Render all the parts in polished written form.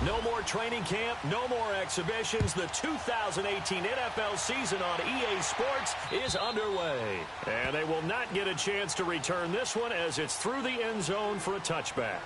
No more training camp, no more exhibitions. The 2018 NFL season on EA Sports is underway. And they will not get a chance to return this one as it's through the end zone for a touchback.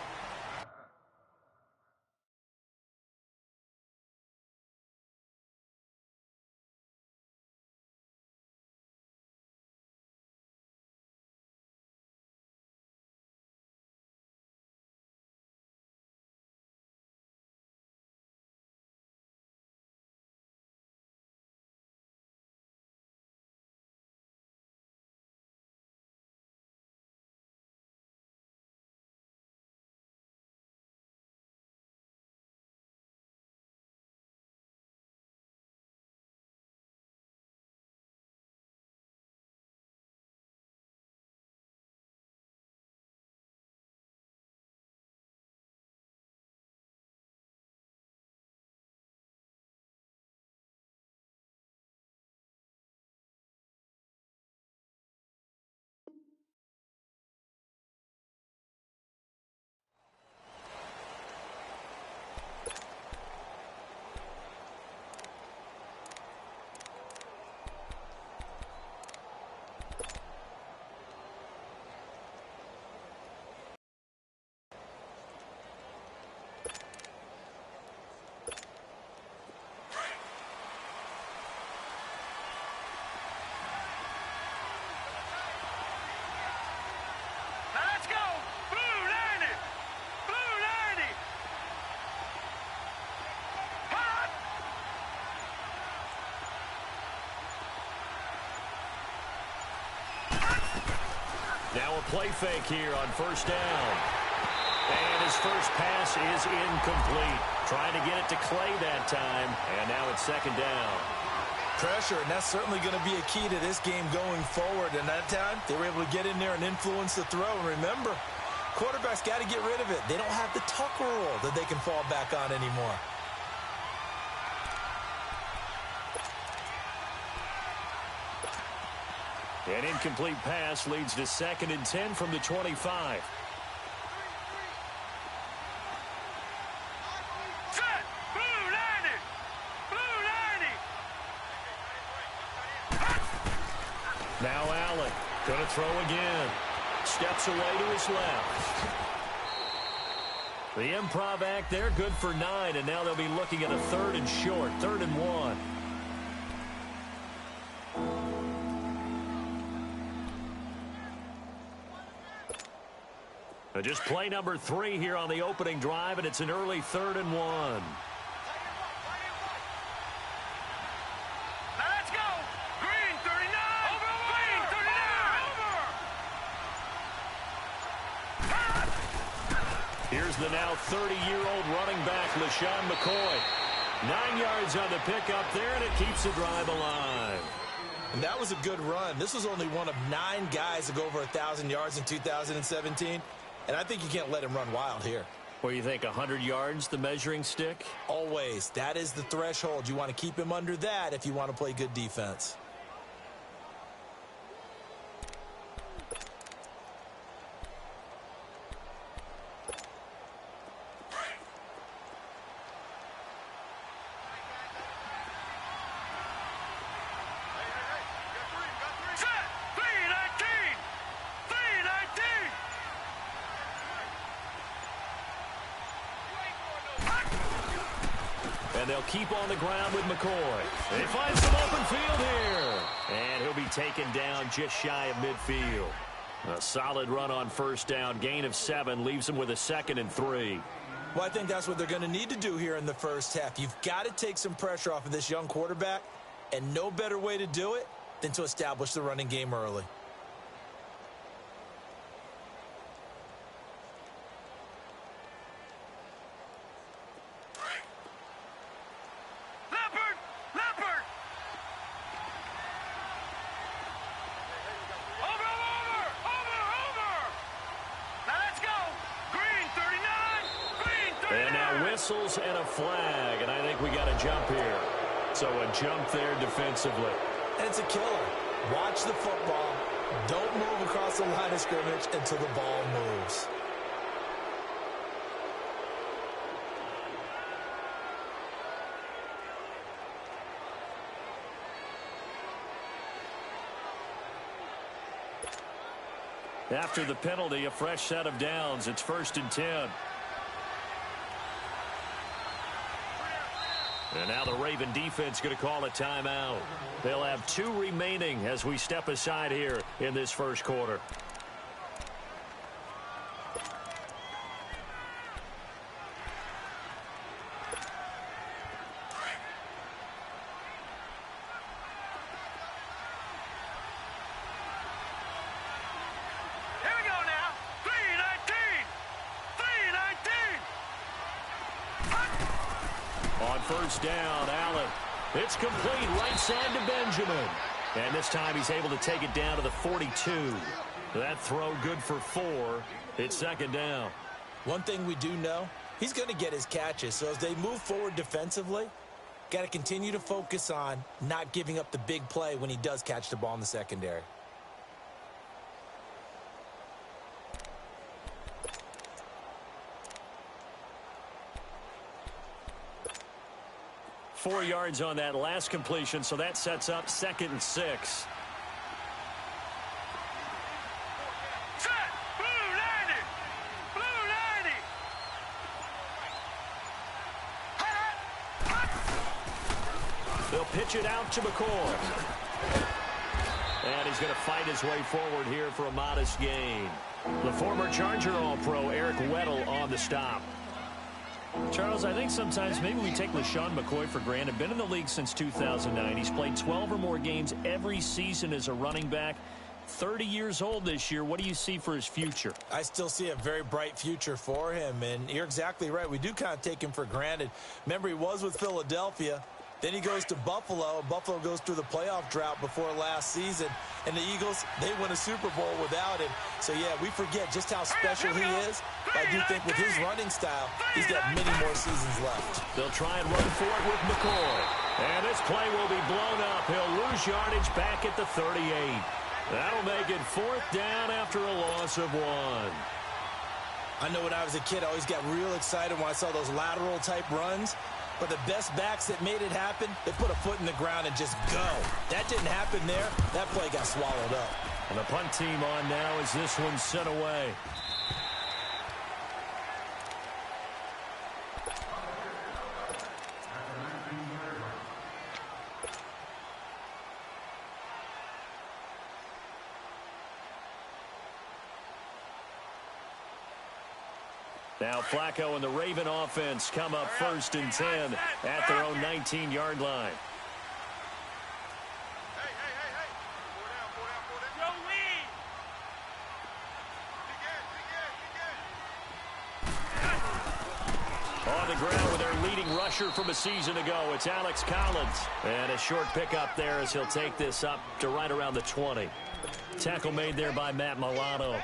Now a play fake here on first down. And his first pass is incomplete. Trying to get it to Clay that time. And now it's second down. Pressure, and that's certainly going to be a key to this game going forward. And that time, they were able to get in there and influence the throw. And remember, quarterbacks got to get rid of it. They don't have the tuck rule that they can fall back on anymore. An incomplete pass leads to 2nd and 10 from the 25. Set! Blue 90! Blue 90! Now Allen, going to throw again. Steps away to his left. The improv act there, good for 9, and now they'll be looking at a 3rd and short, 3rd and 1. Just play number 3 here on the opening drive, and it's an early 3rd and 1. Let's go! Green 39! Over! Green 39! Over! Here's the now 30-year-old running back, LaShawn McCoy. 9 yards on the pickup there, and it keeps the drive alive. And that was a good run. This was only one of 9 guys to go over 1,000 yards in 2017. And I think you can't let him run wild here. What do you think, 100 yards, the measuring stick? Always. That is the threshold. You want to keep him under that if you want to play good defense. And they'll keep on the ground with McCoy. They find some open field here. And he'll be taken down just shy of midfield. A solid run on first down. Gain of 7 leaves them with a 2nd and 3. Well, I think that's what they're going to need to do here in the first half. You've got to take some pressure off of this young quarterback. And no better way to do it than to establish the running game early. Whistles and a flag, and I think we got a jump here. So a jump there defensively. And it's a killer. Watch the football. Don't move across the line of scrimmage until the ball moves. After the penalty, a fresh set of downs. It's 1st and 10. And now the Raven defense going to call a timeout. They'll have 2 remaining as we step aside here in this first quarter. Here we go now. 3:19. 3:19. On first down, Allen. It's complete right side to Benjamin. And this time he's able to take it down to the 42. That throw good for 4. It's 2nd down. One thing we do know, he's going to get his catches. So as they move forward defensively, got to continue to focus on not giving up the big play when he does catch the ball in the secondary. Four yards on that last completion, so that sets up 2nd and 6. Set. Blue 90. Blue 90. They'll pitch it out to McCoy. And he's going to fight his way forward here for a modest gain. The former Charger All-Pro Eric Weddle on the stop. Charles, I think sometimes maybe we take LaShawn McCoy for granted. Been in the league since 2009. He's played 12 or more games every season as a running back. 30 years old this year. What do you see for his future? I still see a very bright future for him, and you're exactly right. We do kind of take him for granted. Remember, he was with Philadelphia. Then he goes to Buffalo. Buffalo goes through the playoff drought before last season. And the Eagles, they win a Super Bowl without him. So, yeah, we forget just how special he is. I do think with his running style, he's got many more seasons left. They'll try and run for it with McCoy. And this play will be blown up. He'll lose yardage back at the 38. That'll make it 4th down after a loss of 1. I know when I was a kid, I always got real excited when I saw those lateral-type runs. But the best backs that made it happen, they put a foot in the ground and just go. That didn't happen there. That play got swallowed up. And the punt team on now as this one's sent away. Now Flacco and the Raven offense come up 1st and 10 at their own 19-yard line. Hey. Go lead. On the ground with their leading rusher from a season ago, it's Alex Collins. And a short pickup there as he'll take this up to right around the 20. Tackle made there by Matt Milano.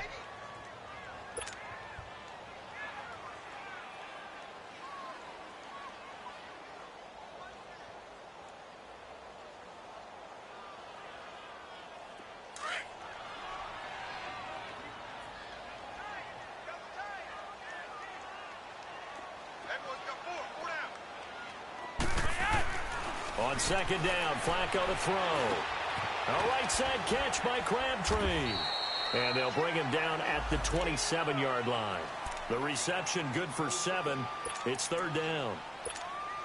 On 2nd down, Flacco to throw. A right side catch by Crabtree. And they'll bring him down at the 27-yard line. The reception good for 7. It's 3rd down.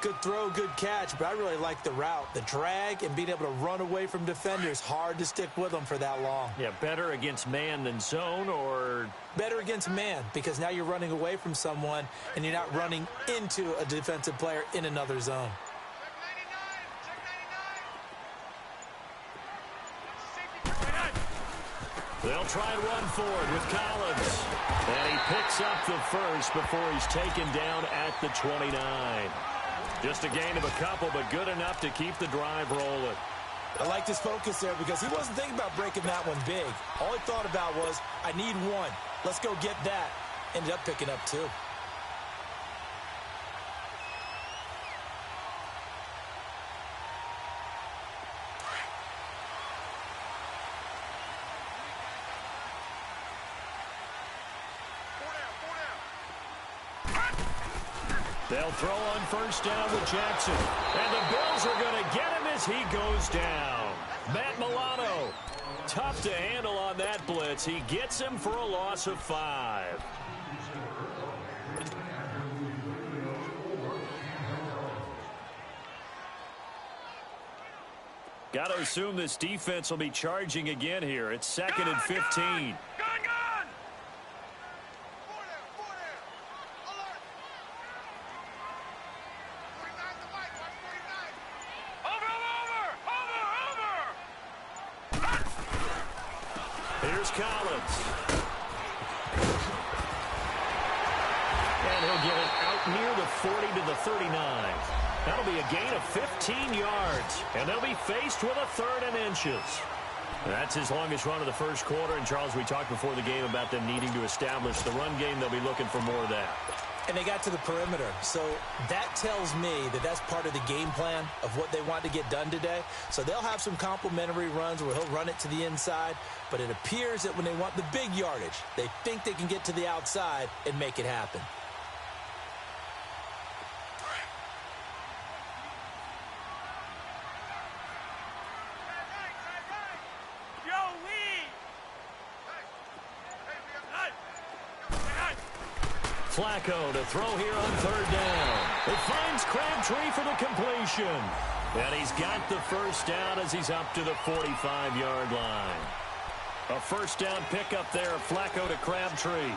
Good throw, good catch, but I really like the route. The drag and being able to run away from defenders, hard to stick with them for that long. Yeah, better against man than zone, or? Better against man, because now you're running away from someone and you're not running into a defensive player in another zone. They'll try and run forward with Collins. And he picks up the first before he's taken down at the 29. Just a gain of a couple, but good enough to keep the drive rolling. I like his focus there because he wasn't thinking about breaking that one big. All he thought about was, I need 1. Let's go get that. Ended up picking up 2. They'll throw on 1st down with Jackson. And the Bills are going to get him as he goes down. Matt Milano. Tough to handle on that blitz. He gets him for a loss of 5. Got to assume this defense will be charging again here. It's 2nd and 15. Gun! Here's Collins. And he'll get it out near the 40 to the 39. That'll be a gain of 15 yards. And they'll be faced with a 3rd and inches. That's his longest run of the first quarter. And, Charles, we talked before the game about them needing to establish the run game. They'll be looking for more of that. And they got to the perimeter. So that tells me that that's part of the game plan of what they want to get done today. So they'll have some complementary runs where he'll run it to the inside. But it appears that when they want the big yardage, they think they can get to the outside and make it happen. Flacco to throw here on 3rd down. It finds Crabtree for the completion. And he's got the first down as he's up to the 45-yard line. A first down pickup there. Flacco to Crabtree.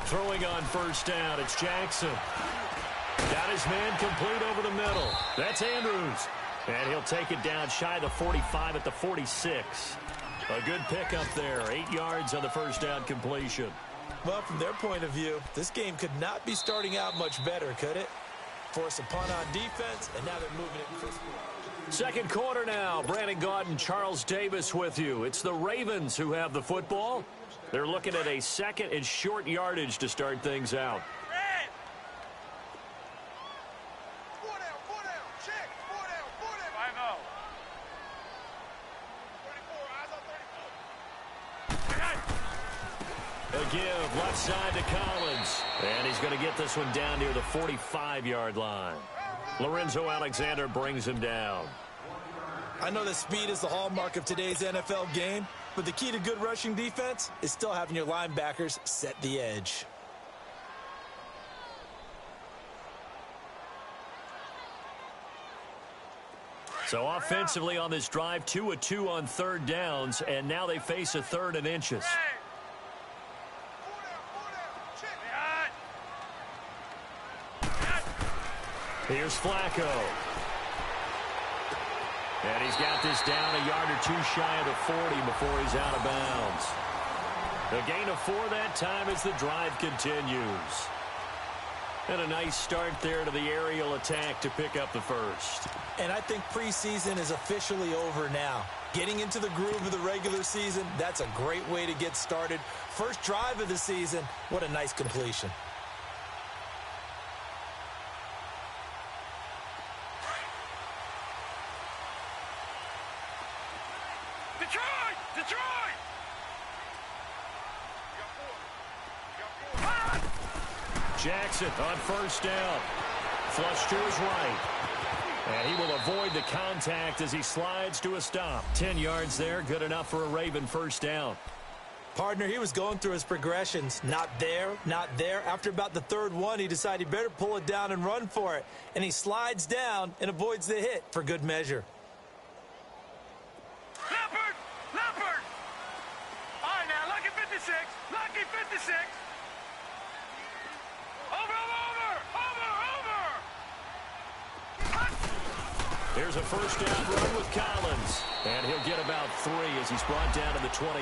Throwing on first down, it's Jackson. Got his man complete over the middle. That's Andrews. And he'll take it down shy of the 45 at the 46. A good pickup there. 8 yards on the first down completion. Well, from their point of view, this game could not be starting out much better, could it? Force a punt on defense, and now they're moving it crisply. Second quarter now. Brandon Gaudin and Charles Davis with you. It's the Ravens who have the football. They're looking at a 2nd and short yardage to start things out. Red! 4 down, check, 4 down. 5-0. 34, eyes on 34. A give left side to Collins. And he's going to get this one down near the 45-yard line. Lorenzo Alexander brings him down. I know that speed is the hallmark of today's NFL game, but the key to good rushing defense is still having your linebackers set the edge. So offensively on this drive, 2 of 2 on 3rd downs, and now they face a 3rd and inches. 4 down, check. Here's Flacco. And he's got this down a yard or 2 shy of the 40 before he's out of bounds. A gain of 4 that time as the drive continues. And a nice start there to the aerial attack to pick up the first. And I think preseason is officially over now. Getting into the groove of the regular season, that's a great way to get started. First drive of the season, what a nice completion. Detroit! Jackson on first down. Flush to his right. And he will avoid the contact as he slides to a stop. 10 yards there, good enough for a Raven first down. Partner, he was going through his progressions. Not there, not there. After about the 3rd one, he decided he better pull it down and run for it. And he slides down and avoids the hit for good measure. Leopard! All right, now, lucky 56. Lucky 56. Over! Here's a first down run with Collins. And he'll get about 3 as he's brought down to the 28.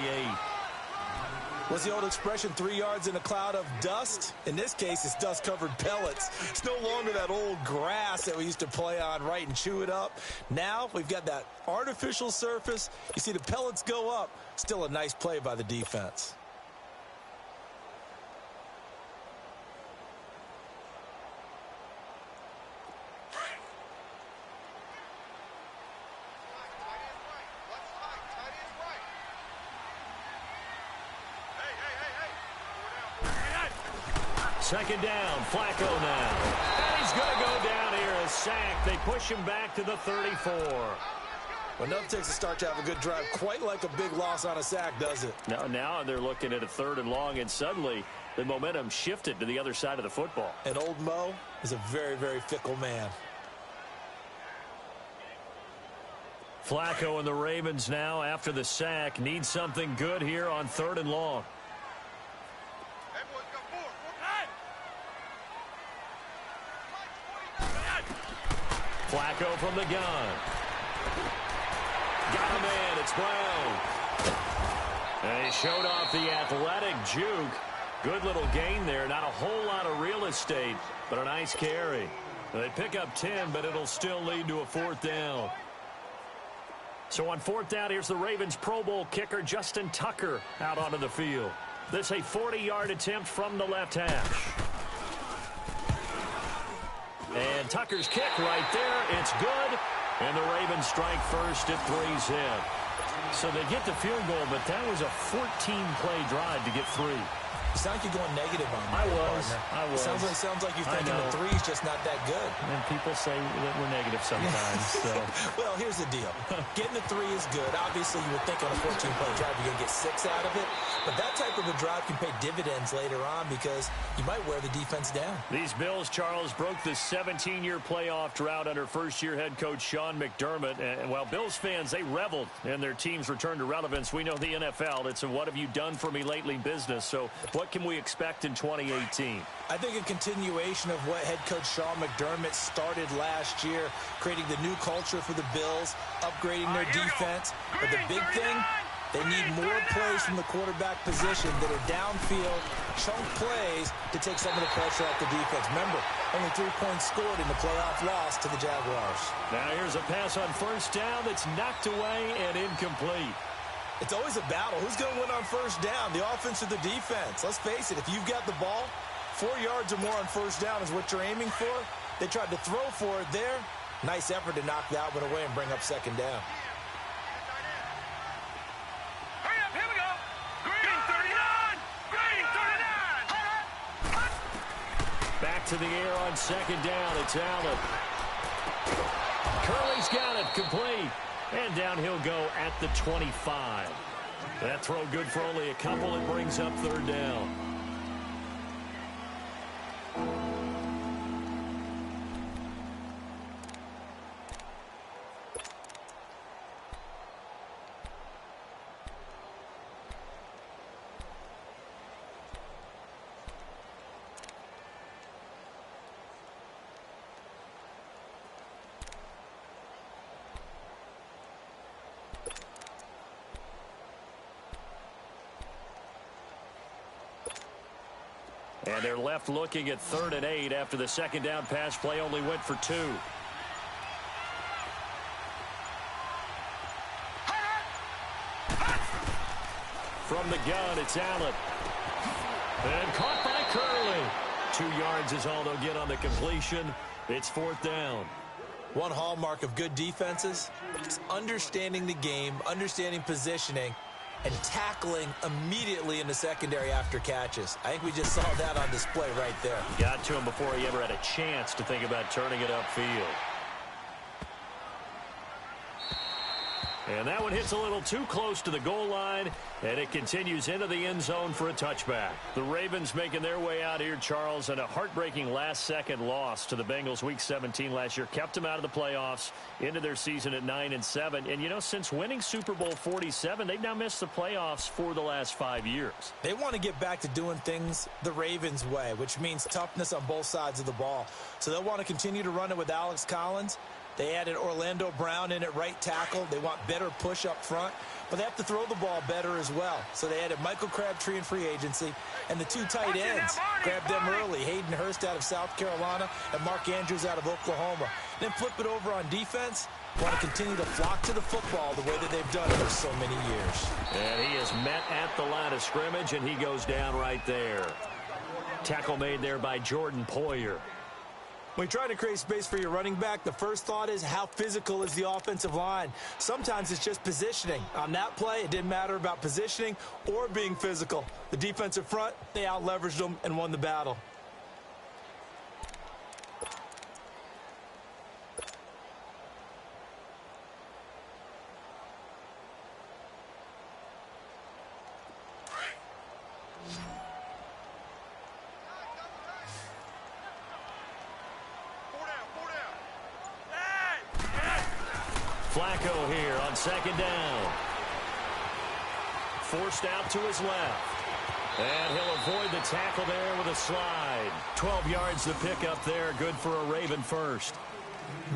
What's the old expression, 3 yards in a cloud of dust? In this case, it's dust-covered pellets. It's no longer that old grass that we used to play on, right, and chew it up. Now we've got that artificial surface. You see the pellets go up. Still a nice play by the defense. second down. Flacco now. And he's going to go down here, a sack. They push him back to the 34. Well, nothing takes a start to have a good drive quite like a big loss on a sack, does it? Now they're looking at a 3rd and long, and suddenly the momentum shifted to the other side of the football. And old Mo is a very, very fickle man. Flacco and the Ravens now, after the sack, need something good here on 3rd and long. Hey, boys, got four. Flacco from the gun. Got a man. It's Brown. And he showed off the athletic juke. Good little gain there. Not a whole lot of real estate, but a nice carry. They pick up 10, but it'll still lead to a 4th down. So on 4th down, here's the Ravens Pro Bowl kicker Justin Tucker out onto the field. This a 40-yard attempt from the left hash. And Tucker's kick right there. It's good. And the Ravens strike first at 3 zip. So they get the field goal, but that was a 14-play drive to get 3. You sound like you're going negative on me. I was. Sounds like you're thinking the 3's just not that good. And people say that we're negative sometimes. So. Well, here's the deal. Getting the 3 is good. Obviously, you would think on a 14-play drive you're going to get 6 out of it. But that type of a drive can pay dividends later on because you might wear the defense down. These Bills, Charles, broke the 17-year playoff drought under first-year head coach Sean McDermott. And while Bills fans, they reveled in their team's return to relevance. We know the NFL, it's a what have you done for me lately business. So what can we expect in 2018? I think a continuation of what head coach Sean McDermott started last year, creating the new culture for the Bills, upgrading their defense. But the big thing, they need more plays from the quarterback position that are downfield, chunk plays to take some of the pressure off the defense. Remember, only 3 points scored in the playoff loss to the Jaguars. Now here's a pass on 1st down that's knocked away and incomplete. It's always a battle. Who's going to win on 1st down, the offense or the defense? Let's face it, if you've got the ball, 4 yards or more on 1st down is what you're aiming for. They tried to throw for it there. Nice effort to knock that one away and bring up 2nd down. Hurry up, here we go. Green 39. Green 39. Back to the air on 2nd down. It's Allen. Curley's got it complete. And down he'll go at the 25. That throw good for only a couple. It brings up 3rd down. And they're left looking at 3rd and 8 after the 2nd down pass play only went for 2. From the gun, it's Allen. And caught by Curley. 2 yards is all they'll get on the completion. It's 4th down. One hallmark of good defenses is understanding the game, understanding positioning, and tackling immediately in the secondary after catches. I think we just saw that on display right there. Got to him before he ever had a chance to think about turning it upfield. And that one hits a little too close to the goal line, and it continues into the end zone for a touchback. The Ravens making their way out here, Charles, and a heartbreaking last-second loss to the Bengals Week 17 last year. Kept them out of the playoffs, into their season at 9-7. And, you know, since winning Super Bowl 47, they've now missed the playoffs for the last 5 years. They want to get back to doing things the Ravens way, which means toughness on both sides of the ball. So they'll want to continue to run it with Alex Collins. They added Orlando Brown in at right tackle. They want better push up front, but they have to throw the ball better as well. So they added Michael Crabtree in free agency, and the 2 tight ends. Grabbed them early. Hayden Hurst out of South Carolina and Mark Andrews out of Oklahoma. Then flip it over on defense. Want to continue to flock to the football the way that they've done for so many years. And he is met at the line of scrimmage, and he goes down right there. Tackle made there by Jordan Poyer. When you're trying to create space for your running back, the first thought is how physical is the offensive line. Sometimes it's just positioning. On that play, it didn't matter about positioning or being physical. The defensive front, they out-leveraged them and won the battle. Flacco here on second down. Forced out to his left. And he'll avoid the tackle there with a slide. 12 yards to pick up there. Good for a Raven first.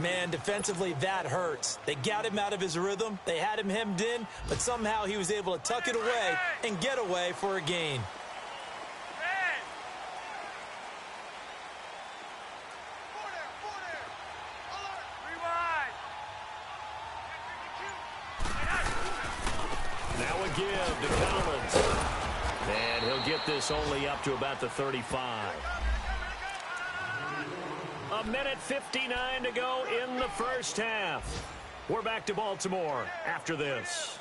Man, defensively, that hurts. They got him out of his rhythm. They had him hemmed in, but somehow he was able to tuck it away and get away for a gain. Now a give to Collins. And he'll get this only up to about the 35. A minute 59 to go in the first half. We're back to Baltimore after this.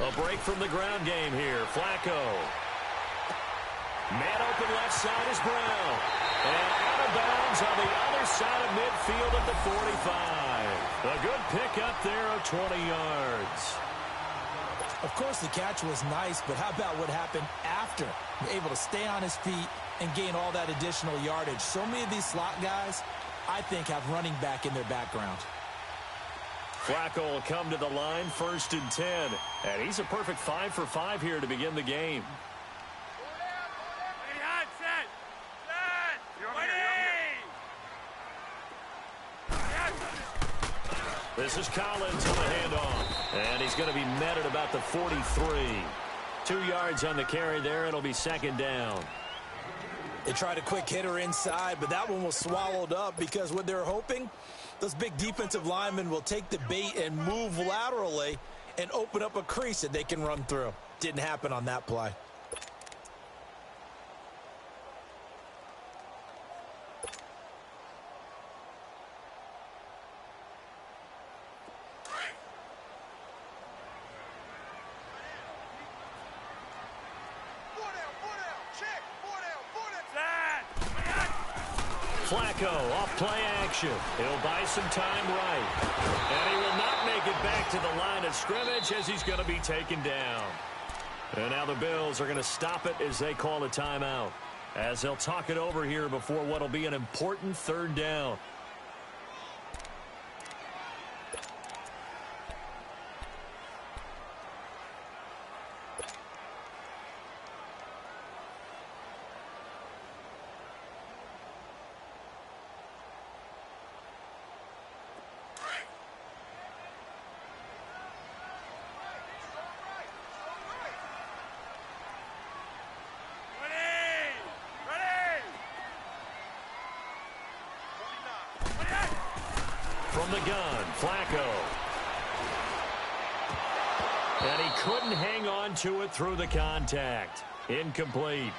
A break from the ground game here. Flacco. Man open left side is Brown. And out of bounds on the other side of midfield at the 45. A good pickup there of 20 yards. Of course, the catch was nice, but how about what happened after? Able to stay on his feet and gain all that additional yardage. So many of these slot guys, I think, have running back in their background. Flacco will come to the line, 1st and 10. And he's a perfect 5 for 5 here to begin the game. This is Collins on the handoff. And he's going to be met at about the 43. 2 yards on the carry there. It'll be 2nd down. They tried a quick hitter inside, but that one was swallowed up because what they're hoping, those big defensive linemen will take the bait and move laterally and open up a crease that they can run through. Didn't happen on that play. Flacco off play action. He'll buy some time right. And he will not make it back to the line of scrimmage as he's going to be taken down. And now the Bills are going to stop it as they call a timeout. As they'll talk it over here before what will be an important 3rd down. From the gun, Flacco. And he couldn't hang on to it through the contact. Incomplete.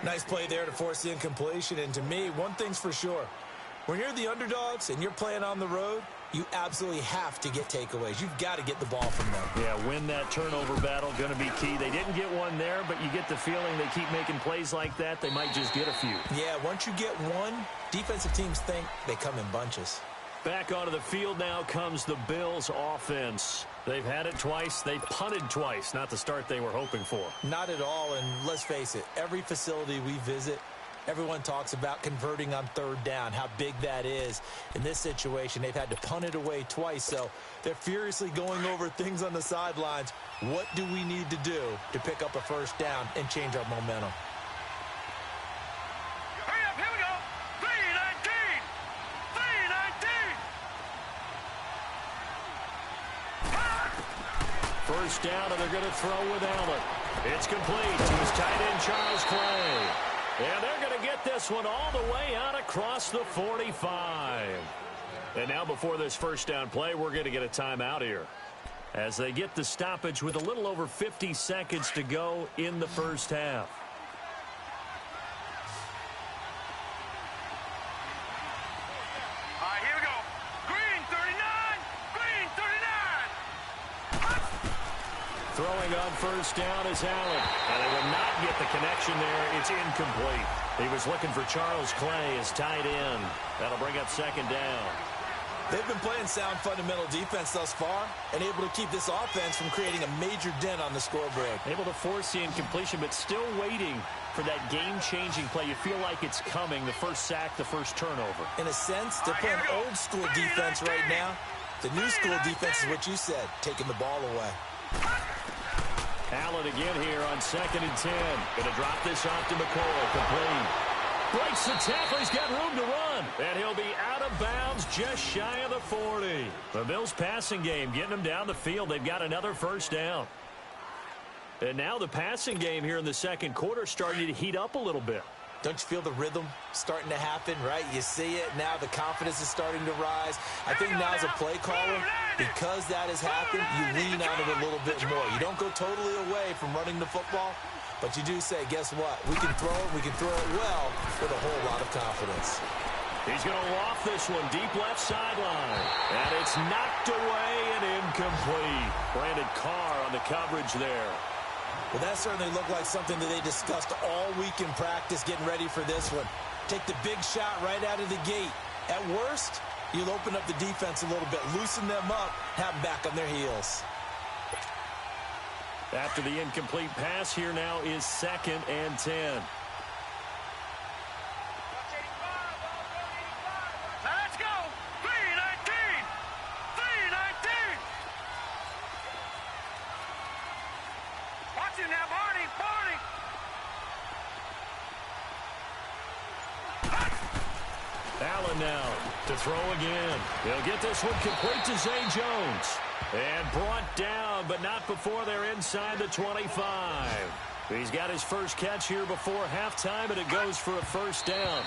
Nice play there to force the incompletion. And to me, one thing's for sure. When you're the underdogs and you're playing on the road, you absolutely have to get takeaways. You've got to get the ball from them. Yeah, win that turnover battle, going to be key. They didn't get one there, but you get the feeling they keep making plays like that, they might just get a few. Yeah, once you get one, defensive teams think they come in bunches. Back onto the field now comes the Bills offense. They've had it twice. They punted twice. Not the start they were hoping for. Not at all, and let's face it, every facility we visit, everyone talks about converting on 3rd down, how big that is. In this situation, they've had to punt it away twice, so they're furiously going over things on the sidelines. What do we need to do to pick up a 1st down and change our momentum? Hurry up, here we go. 3-19. 3-19. 1st down, and they're going to throw with Allen. It's complete to his tight end, Charles Clay. And they're going to get this one all the way out across the 45. And now before this 1st down play, we're going to get a timeout here. As they get the stoppage with a little over 50 seconds to go in the 1st half. All right, here we go. Green 39. Green 39. Throwing on first down is Allen. And they will not get the connection there. It's incomplete. He was looking for Charles Clay as tight end. That'll bring up second down. They've been playing sound fundamental defense thus far and able to keep this offense from creating a major dent on the scoreboard. Able to force the incompletion, but still waiting for that game-changing play. You feel like it's coming, the first sack, the first turnover. In a sense, they're playing old-school defense right now. The new school defense is what you said, taking the ball away. Allen again here on 2nd and 10. Going to drop this off to McCoy. Complete. Breaks the tackle. He's got room to run. And he'll be out of bounds just shy of the 40. The Bills passing game getting them down the field. They've got another first down. And now the passing game here in the second quarter starting to heat up a little bit. Don't you feel the rhythm starting to happen, right? You see it now. The confidence is starting to rise. I think now as a play caller, because that has happened, you lean on it a little bit more. You don't go totally away from running the football, but you do say, guess what? We can throw it. We can throw it well with a whole lot of confidence. He's going to loft this one deep left sideline. And it's knocked away and incomplete. Brandon Carr on the coverage there. Well, that certainly looked like something that they discussed all week in practice getting ready for this one. Take the big shot right out of the gate. At worst, you'll open up the defense a little bit, loosen them up, have them back on their heels. After the incomplete pass, here now is 2nd and 10. Let's go! 3-19! 3-19! Watch it now, Barney! Barney! Allen now to throw again. He'll get this one complete to Zay Jones. And brought down, but not before they're inside the 25. He's got his first catch here before halftime, and it goes for a first down.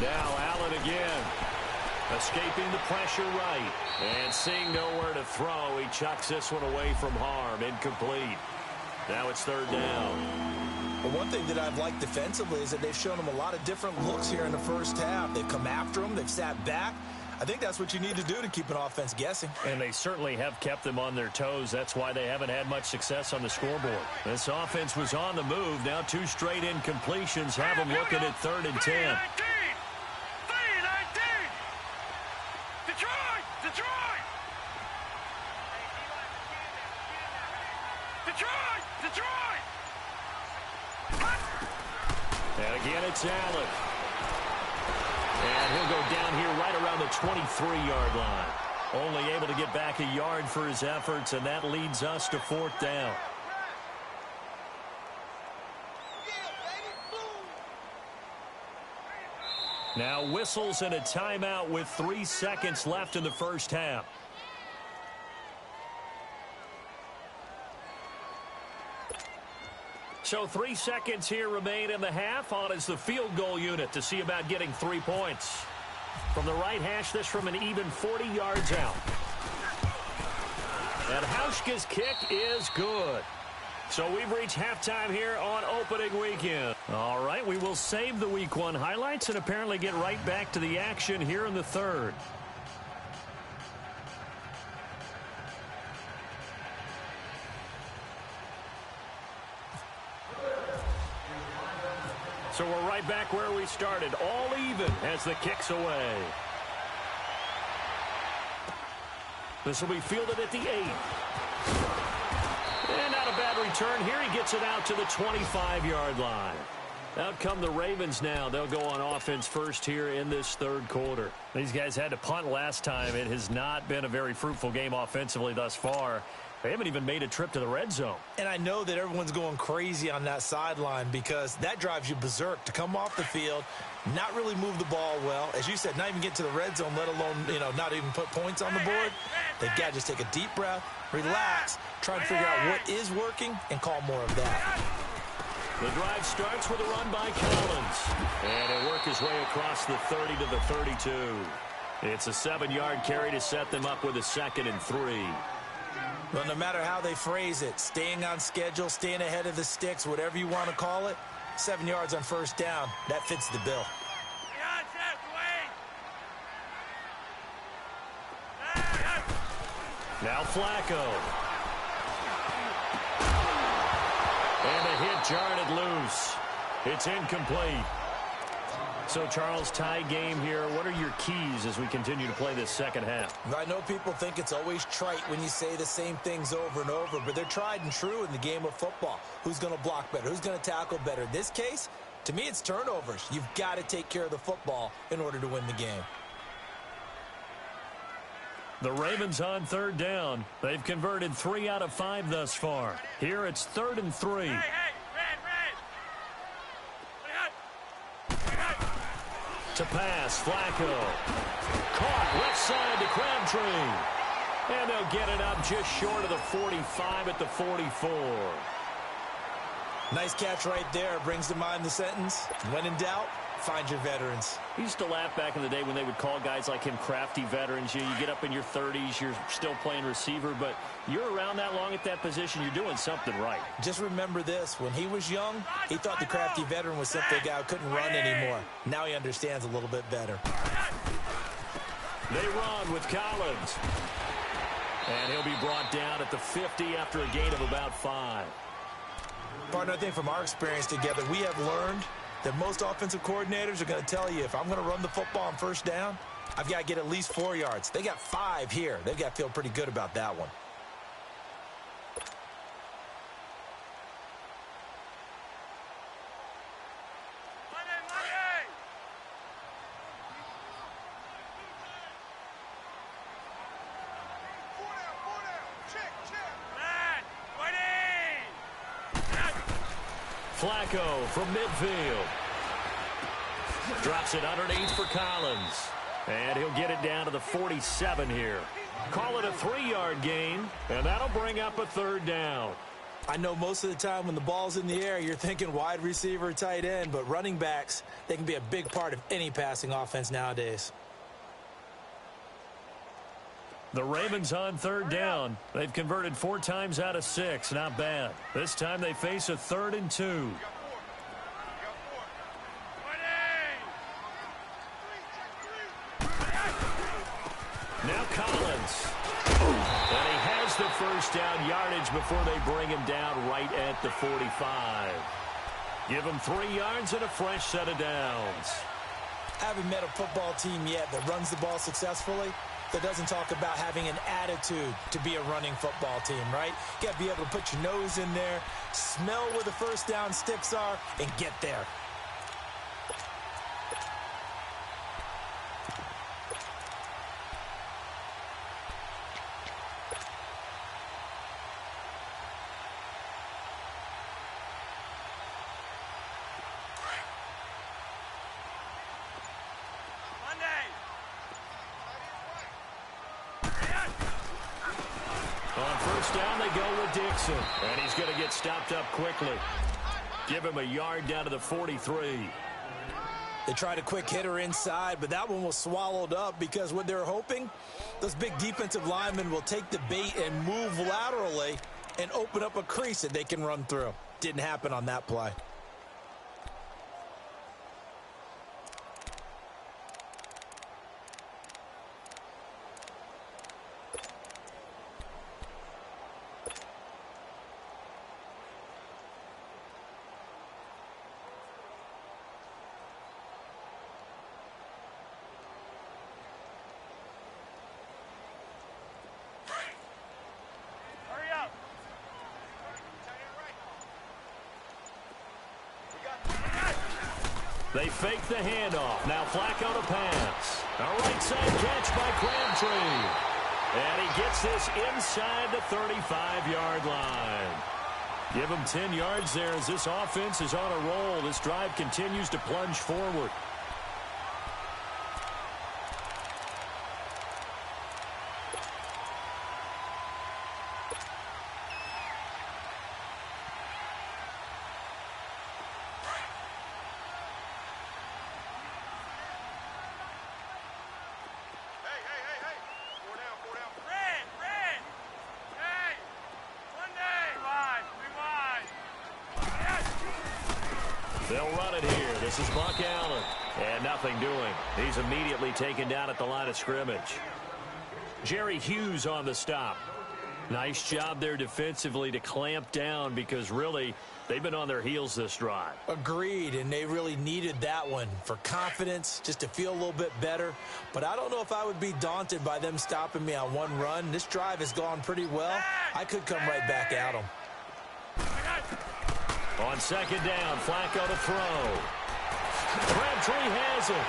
Now Allen again, escaping the pressure right, and seeing nowhere to throw, he chucks this one away from harm, incomplete. Now it's third down. But one thing that I've liked defensively is that they've shown them a lot of different looks here in the first half. They've come after them, they've sat back. I think that's what you need to do to keep an offense guessing. And they certainly have kept them on their toes. That's why they haven't had much success on the scoreboard. This offense was on the move. Now 2 straight incompletions have them looking at 3rd and 10. And again, it's Allen. And he'll go down here right around the 23-yard line. Only able to get back a yard for his efforts, and that leads us to 4th down. Now whistles and a timeout with 3 seconds left in the first half. So 3 seconds here remain in the half. On is the field goal unit to see about getting 3 points. From the right hash, this from an even 40 yards out. And Hauschka's kick is good. So we've reached halftime here on opening weekend. All right, we will save the Week 1 highlights and apparently get right back to the action here in the third. So we're right back where we started, all even as the kick's away. This will be fielded at the 8. And not a bad return here. He gets it out to the 25-yard line. Out come the Ravens now. They'll go on offense first here in this third quarter. These guys had to punt last time. It has not been a very fruitful game offensively thus far. They haven't even made a trip to the red zone. And I know that everyone's going crazy on that sideline because that drives you berserk to come off the field, not really move the ball well. As you said, not even get to the red zone, let alone, not even put points on the board. They've got to just take a deep breath, relax, try and figure out what is working, and call more of that. The drive starts with a run by Collins. And he'll work his way across the 30 to the 32. It's a 7-yard carry to set them up with a 2nd and 3. Well, no matter how they phrase it, staying on schedule, staying ahead of the sticks, whatever you want to call it, 7 yards on first down, that fits the bill. Now Flacco. And a hit jarred loose. It's incomplete. So, Charles, tie game here. What are your keys as we continue to play this second half? I know people think it's always trite when you say the same things over and over, but they're tried and true in the game of football. Who's going to block better? Who's going to tackle better? In this case, to me, it's turnovers. You've got to take care of the football in order to win the game. The Ravens on 3rd down. They've converted 3 out of 5 thus far. Here it's 3rd and 3. Red. To pass, Flacco. Caught left side to Crabtree. And they'll get it up just short of the 45 at the 44. Nice catch right there. Brings to mind the sentence, when in doubt, find your veterans. We used to laugh back in the day when they would call guys like him crafty veterans. You get up in your 30s, you're still playing receiver, but you're around that long at that position, you're doing something right. Just remember this. When he was young, he thought the crafty veteran was simply a guy who couldn't run anymore. Now he understands a little bit better. They run with Collins. And he'll be brought down at the 50 after a gain of about 5. Partner, I think from our experience together, we have learned that most offensive coordinators are going to tell you, if I'm going to run the football on first down, I've got to get at least 4 yards. They got 5 here. They've got to feel pretty good about that one. Flacco from midfield. Drops it underneath for Collins. And he'll get it down to the 47 here. Call it a 3-yard gain, and that'll bring up a 3rd down. I know most of the time when the ball's in the air, you're thinking wide receiver, tight end, but running backs, they can be a big part of any passing offense nowadays. The Ravens on 3rd down. They've converted 4 times out of 6. Not bad. This time they face a 3rd and 2. Now Collins. And he has the first down yardage before they bring him down right at the 45. Give him 3 yards and a fresh set of downs. I haven't met a football team yet that runs the ball successfully that doesn't talk about having an attitude to be a running football team, right? You got to be able to put your nose in there, smell where the first down sticks are, and get there. Down they go with Dixon. And he's going to get stopped up quickly. Give him a yard down to the 43. They tried a quick hitter inside, but that one was swallowed up because what they're hoping, those big defensive linemen will take the bait and move laterally and open up a crease that they can run through. Didn't happen on that play. They fake the handoff. Now Flacco to pass. A right side catch by Crabtree. And he gets this inside the 35-yard line. Give him 10 yards there as this offense is on a roll. This drive continues to plunge forward. They'll run it here. This is Buck Allen. And nothing doing. He's immediately taken down at the line of scrimmage. Jerry Hughes on the stop. Nice job there defensively to clamp down because really they've been on their heels this drive. Agreed, and they really needed that one for confidence, just to feel a little bit better. But I don't know if I would be daunted by them stopping me on one run. This drive has gone pretty well. I could come right back at them. On second down, Flacco to throw. Crabtree has it.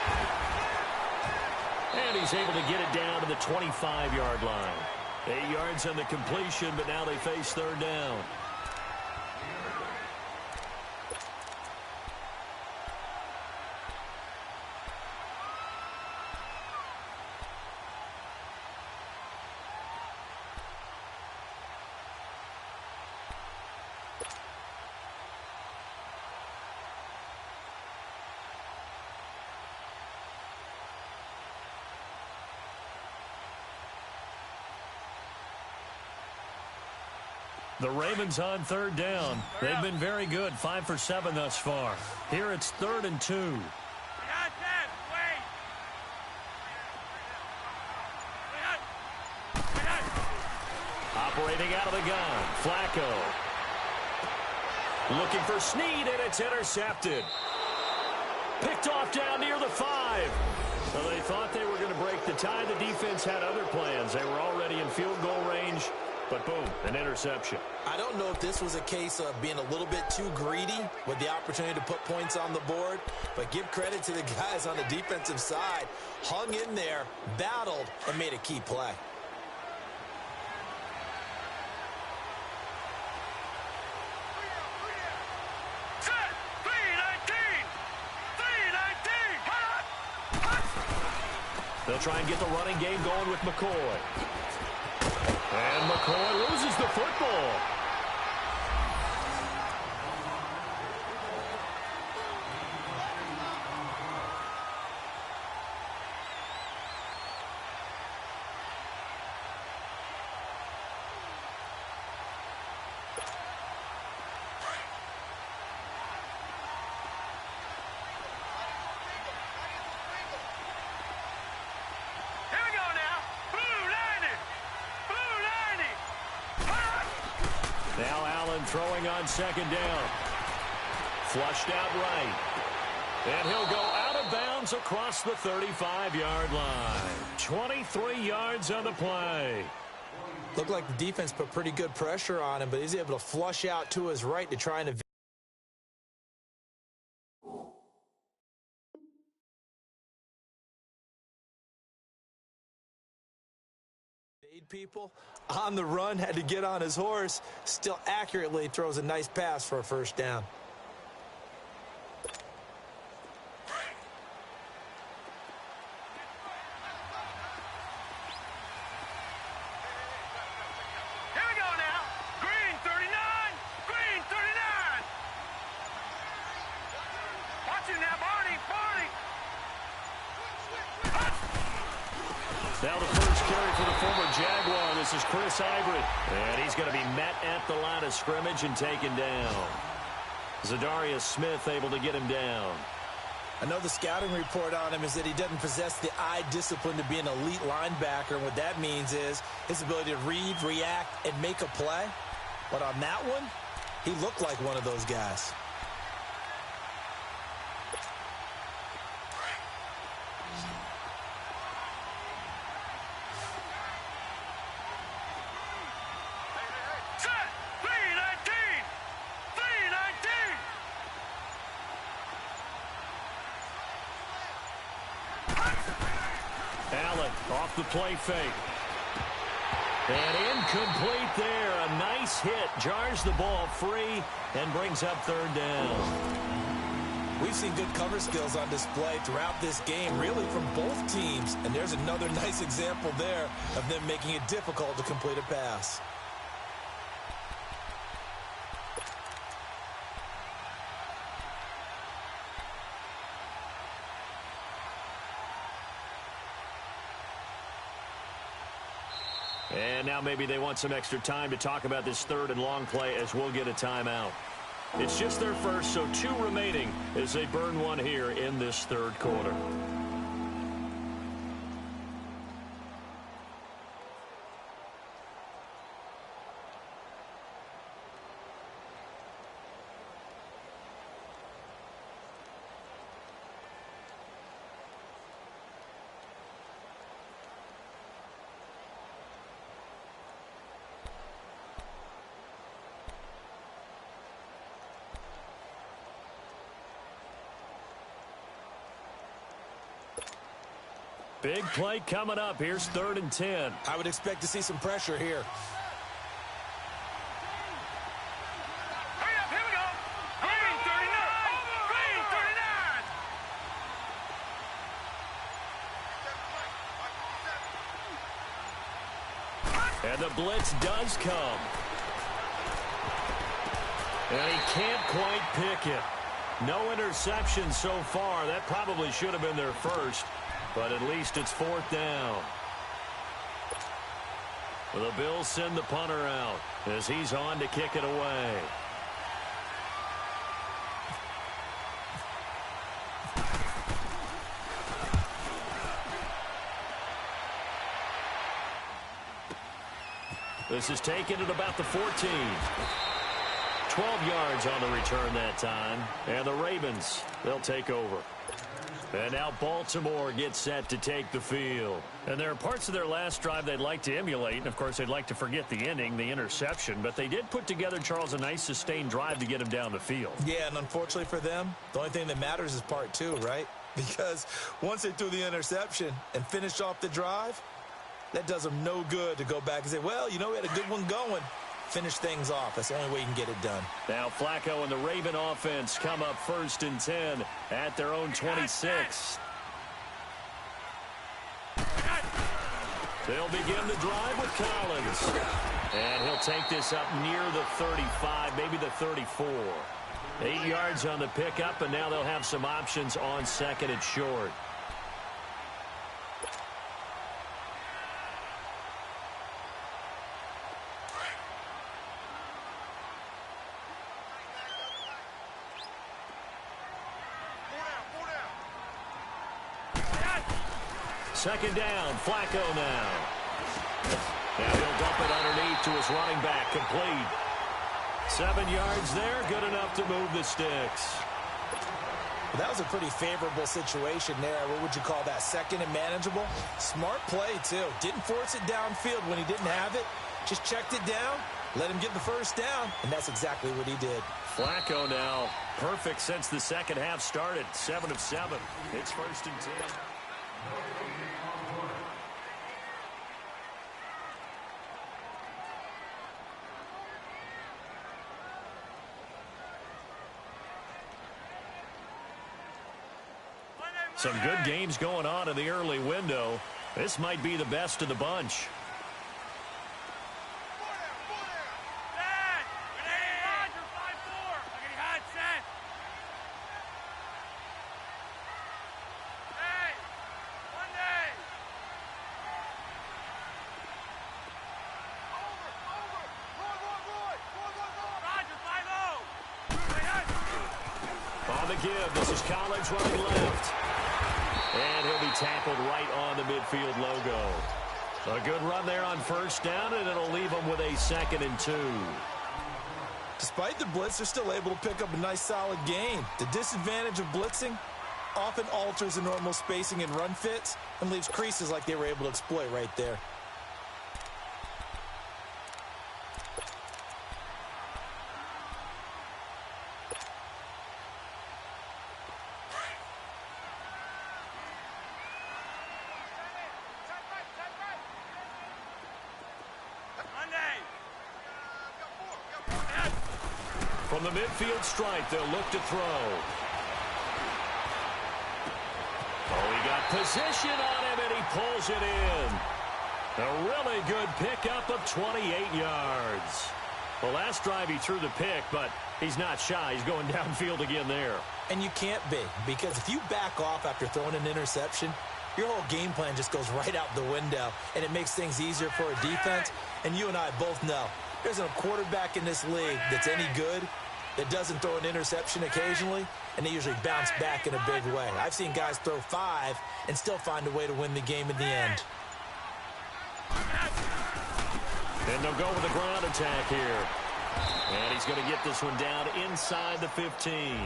And he's able to get it down to the 25-yard line. 8 yards on the completion, but now they face third down. The Ravens on third down. They've been very good, 5 for 7 thus far. Here it's 3rd and 2. Operating out of the gun, Flacco. Looking for Snead, and it's intercepted. Picked off down near the 5. So they thought they were going to break the tie. The defense had other plans. They were already in field goal range. But boom, an interception. I don't know if this was a case of being a little bit too greedy with the opportunity to put points on the board, but give credit to the guys on the defensive side. Hung in there, battled, and made a key play. They'll try and get the running game going with McCoy. And McCoy loses the football. Now Allen throwing on second down. Flushed out right. And he'll go out of bounds across the 35-yard line. 23 yards on the play. Looked like the defense put pretty good pressure on him, but he's able to flush out to his right to try and evade people. On the run, had to get on his horse. Still accurately throws a nice pass for a first down. Here we go now. Green 39. Green 39. Watch it now, Barney. Now the first carry for the former Jaguar. This is Chris Ivory. And he's going to be met at the line of scrimmage and taken down. Zadarius Smith able to get him down. I know the scouting report on him is that he doesn't possess the eye discipline to be an elite linebacker. And what that means is his ability to read, react, and make a play. But on that one, he looked like one of those guys. Allen off the play fake. And incomplete there. A nice hit. Jars the ball free and brings up third down. We've seen good cover skills on display throughout this game, really from both teams. And there's another nice example there of them making it difficult to complete a pass. And now maybe they want some extra time to talk about this third and long play as we'll get a timeout. It's just their first, so 2 remaining as they burn one here in this third quarter. Big play coming up. Here's 3rd and 10. I would expect to see some pressure here. Hurry up, here we go. Green 39. Green 39. And the blitz does come. And he can't quite pick it. No interception so far. That probably should have been their first. But at least it's 4th down. The Bills send the punter out as he's on to kick it away. This is taken at about the 14. 12 yards on the return that time. And the Ravens, they'll take over. And now Baltimore gets set to take the field. And there are parts of their last drive they'd like to emulate. And, of course, they'd like to forget the ending, the interception. But they did put together, Charles, a nice sustained drive to get him down the field. Yeah, and unfortunately for them, the only thing that matters is part 2, right? Because once they threw the interception and finished off the drive, that does them no good to go back and say, well, you know, we had a good one going. Finish things off. That's the only way you can get it done. Now Flacco and the Raven offense come up 1st and 10 at their own 26. They'll begin the drive with Collins. And he'll take this up near the 35, maybe the 34. 8 yards on the pickup, and now they'll have some options on 2nd and short. Second down, Flacco now. And he'll dump it underneath to his running back, complete. 7 yards there, good enough to move the sticks. Well, that was a pretty favorable situation there. What would you call that? 2nd and manageable? Smart play, too. Didn't force it downfield when he didn't have it. Just checked it down, let him get the first down, and that's exactly what he did. Flacco now, perfect since the second half started. 7 of 7. It's 1st and 10. Some good games going on in the early window. This might be the best of the bunch. On the give, this is Collins running left. And he'll be tackled right on the midfield logo. A good run there on 1st down, and it'll leave them with a 2nd and 2. Despite the blitz, they're still able to pick up a nice, solid gain. The disadvantage of blitzing often alters the normal spacing and run fits and leaves creases like they were able to exploit right there. From the midfield stripe, they'll look to throw. Oh, he got position on him, and he pulls it in. A really good pickup of 28 yards. Well, last drive he threw the pick, but he's not shy. He's going downfield again there. And you can't be, because if you back off after throwing an interception, your whole game plan just goes right out the window, and it makes things easier for a defense. And you and I both know there's a quarterback in this league that's any good that doesn't throw an interception occasionally, and they usually bounce back in a big way. I've seen guys throw 5 and still find a way to win the game in the end. And they'll go with a ground attack here. And he's going to get this one down inside the 15.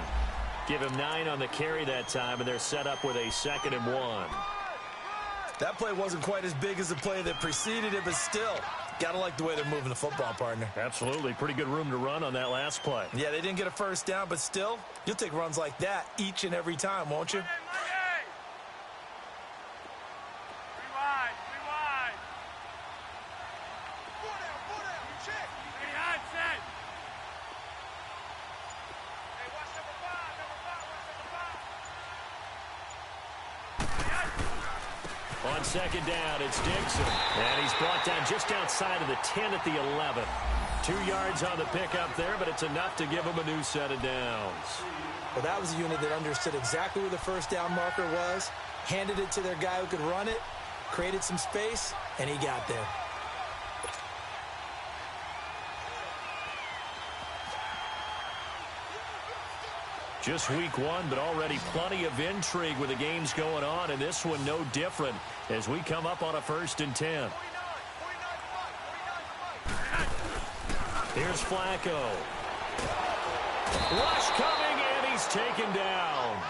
Give him 9 on the carry that time, and they're set up with a 2nd and 1. That play wasn't quite as big as the play that preceded it, but still, gotta like the way they're moving the football, partner. Absolutely. Pretty good room to run on that last play. Yeah, they didn't get a first down, but still, you'll take runs like that each and every time, won't you? On 2nd down, it's Dixon. And he's brought down just outside of the 10 at the 11. 2 yards on the pickup there, but it's enough to give him a new set of downs. Well, that was a unit that understood exactly where the first down marker was, handed it to their guy who could run it, created some space, and he got there. Just week 1, but already plenty of intrigue with the games going on, and this one no different as we come up on a 1st and 10. Here's Flacco. Rush coming, and he's taken down.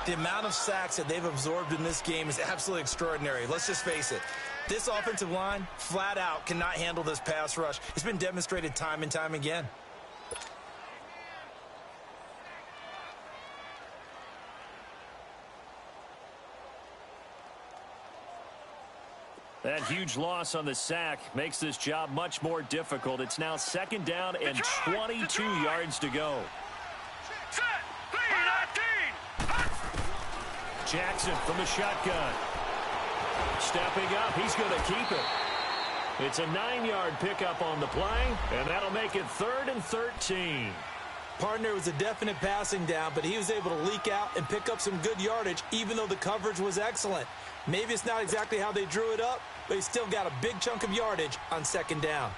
The amount of sacks that they've absorbed in this game is absolutely extraordinary. Let's just face it. This offensive line, flat out, cannot handle this pass rush. It's been demonstrated time and time again. That huge loss on the sack makes this job much more difficult. It's now 2nd down and 22 yards to go. Jackson from the shotgun. Stepping up, he's going to keep it. It's a 9-yard pickup on the play, and that'll make it 3rd and 13. Partner was a definite passing down, but he was able to leak out and pick up some good yardage, even though the coverage was excellent. Maybe it's not exactly how they drew it up, but he still got a big chunk of yardage on 2nd down.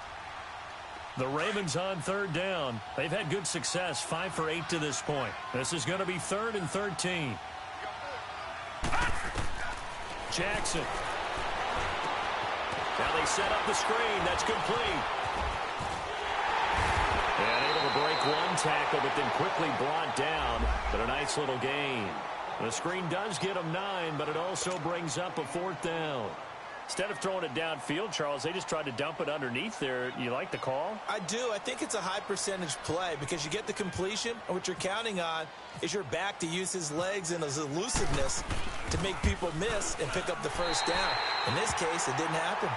The Ravens on 3rd down. They've had good success, 5 for 8 to this point. This is going to be 3rd and 13. Jackson. Now they set up the screen. That's complete. And able to break one tackle, but then quickly brought down. But a nice little gain. The screen does get them 9, but it also brings up a 4th down. Instead of throwing it downfield, Charles, they just tried to dump it underneath there. You like the call? I do. I think it's a high percentage play because you get the completion, and what you're counting on is your back to use his legs and his elusiveness to make people miss and pick up the first down. In this case, it didn't happen.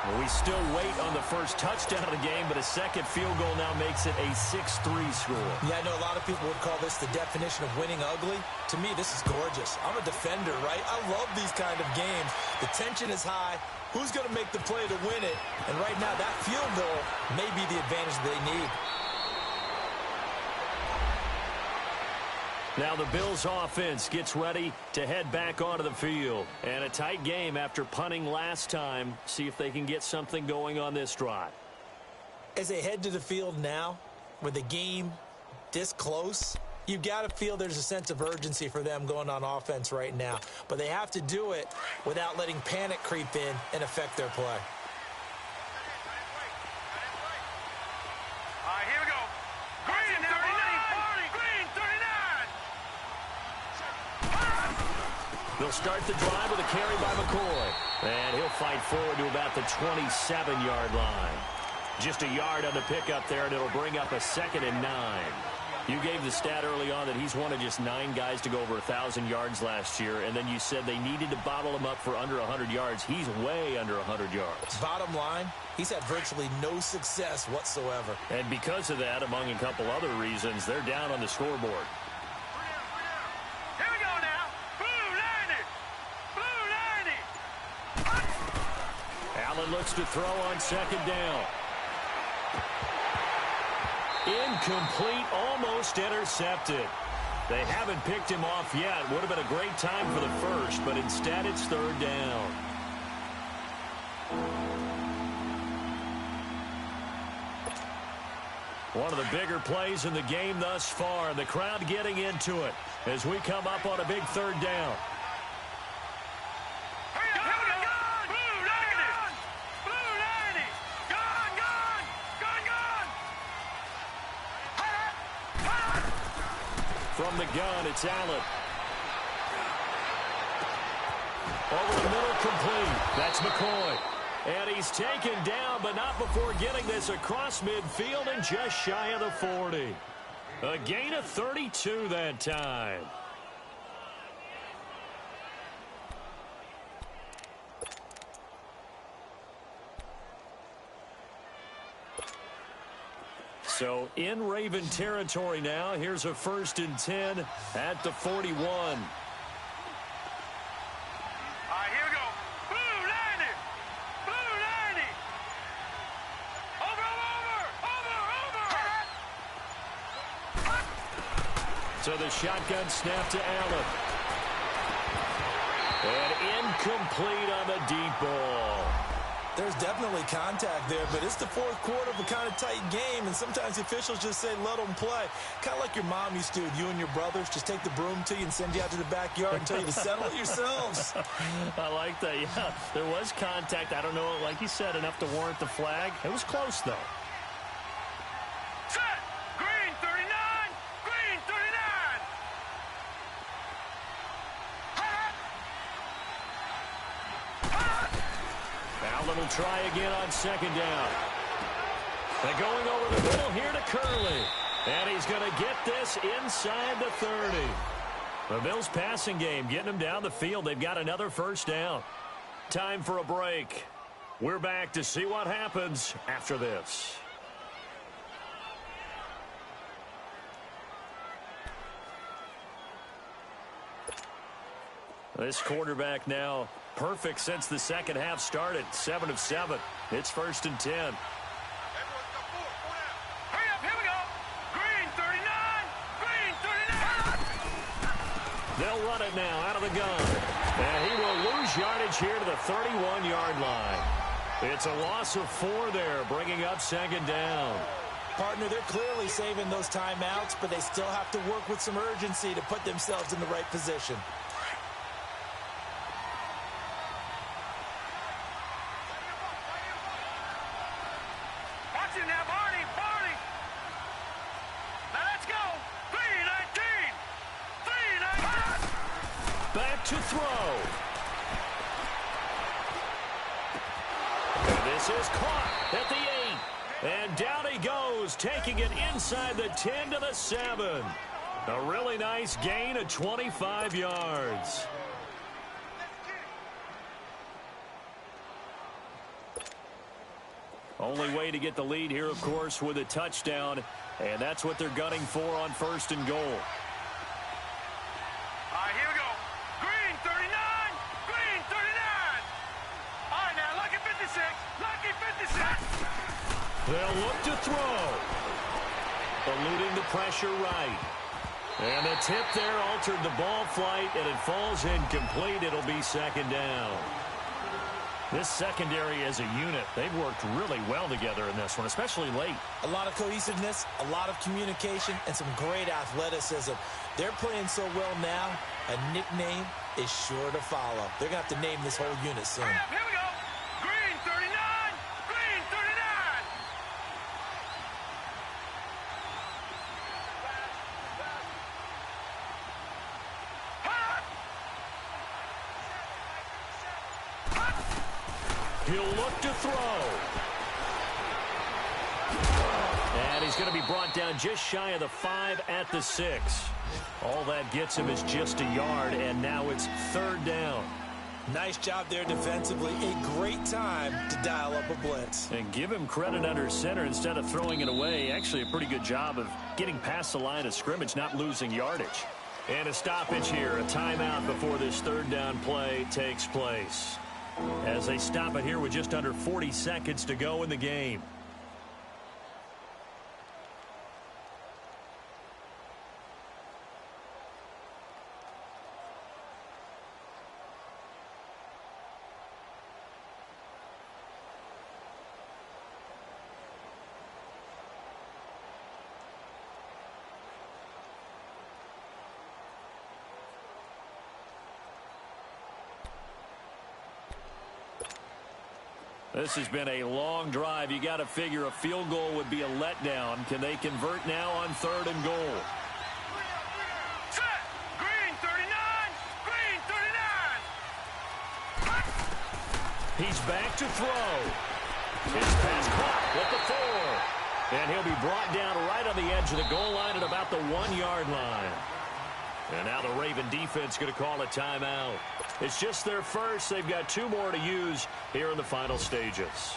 Well, we still wait on the first touchdown of the game, but a second field goal now makes it a 6-3 score. Yeah, I know a lot of people would call this the definition of winning ugly. To me, this is gorgeous. I'm a defender, right? I love these kind of games. The tension is high. Who's going to make the play to win it? And right now, that field goal may be the advantage they need. Now the Bills offense gets ready to head back onto the field. And a tight game after punting last time. See if they can get something going on this drive. As they head to the field now, with the game this close, you've got to feel there's a sense of urgency for them going on offense right now. But they have to do it without letting panic creep in and affect their play. Here we go. Green 39. Green 39. They'll start the drive with a carry by McCoy. And he'll fight forward to about the 27-yard line. Just a yard on the pickup there, and it'll bring up a 2nd and 9. You gave the stat early on that he's one of just 9 guys to go over 1,000 yards last year, and then you said they needed to bottle him up for under 100 yards. He's way under 100 yards. Bottom line, he's had virtually no success whatsoever. And because of that, among a couple other reasons, they're down on the scoreboard. Here we go now. Blue 90. Blue 90. Allen looks to throw on second down. Incomplete, almost intercepted. They haven't picked him off yet. Would have been a great time for the first, but instead it's third down. One of the bigger plays in the game thus far. The crowd getting into it as we come up on a big third down. From the gun, it's Allen. Over the middle, complete. That's McCoy. And he's taken down, but not before getting this across midfield and just shy of the 40. A gain of 32 that time. So in Raven territory now. Here's a 1st and 10 at the 41. All right, here we go. Blue 90. Blue 90. Over. So the shotgun snap to Allen. And incomplete on the deep ball. There's definitely contact there, but it's the 4th quarter of a kind of tight game, and sometimes the officials just say, let them play. Kind of like your mom used to with you and your brothers. Just take the broom to you and send you out to the backyard and tell you to settle it yourselves. I like that. Yeah, there was contact. I don't know, like you said, enough to warrant the flag. It was close, though. Set. Green 39. Green 39. Allen will try again on second down. They're going over the middle here to Curley. And he's going to get this inside the 30. The Bills passing game getting them down the field. They've got another first down. Time for a break. We're back to see what happens after this. This quarterback now perfect since the second half started. 7 of 7. It's 1st and 10. Hurry up, here we go. Green 39. Green 39. They'll run it now out of the gun. And he will lose yardage here to the 31-yard line. It's a loss of 4 there, bringing up second down. Partner, they're clearly saving those timeouts, but they still have to work with some urgency to put themselves in the right position. Watch it now, Barney. Barney. Now let's go. 319. 319. Back to throw. And this is caught at the 8. And down he goes, taking it inside the 10 to the 7. A really nice gain of 25 yards. Only way to get the lead here, of course, with a touchdown. And that's what they're gunning for on 1st and goal. All right, here we go. Green 39. Green 39. All right, now, lucky 56. Lucky 56. They'll look to throw. Eluding the pressure right. And the tip there altered the ball flight, and it falls incomplete. It'll be second down. This secondary as a unit, they've worked really well together in this one, especially late. A lot of cohesiveness, a lot of communication, and some great athleticism. They're playing so well now, a nickname is sure to follow. They're going to have to name this whole unit soon. Hurry up, here we go. Green 39. Green 39. He'll look to throw. And he's going to be brought down just shy of the 5 at the 6. All that gets him is just a yard, and now it's 3rd down. Nice job there defensively. A great time to dial up a blitz. And give him credit under center instead of throwing it away. Actually, a pretty good job of getting past the line of scrimmage, not losing yardage. And a stoppage here, a timeout before this 3rd down play takes place. As they stop it here with just under 40 seconds to go in the game. This has been a long drive. You got to figure a field goal would be a letdown. Can they convert now on 3rd and goal? Set. Green 39. Green 39. He's back to throw. His pass caught with the 4. And he'll be brought down right on the edge of the goal line at about the 1-yard line. And now the Raven defense going to call a timeout. It's just their first. They've got 2 more to use here in the final stages.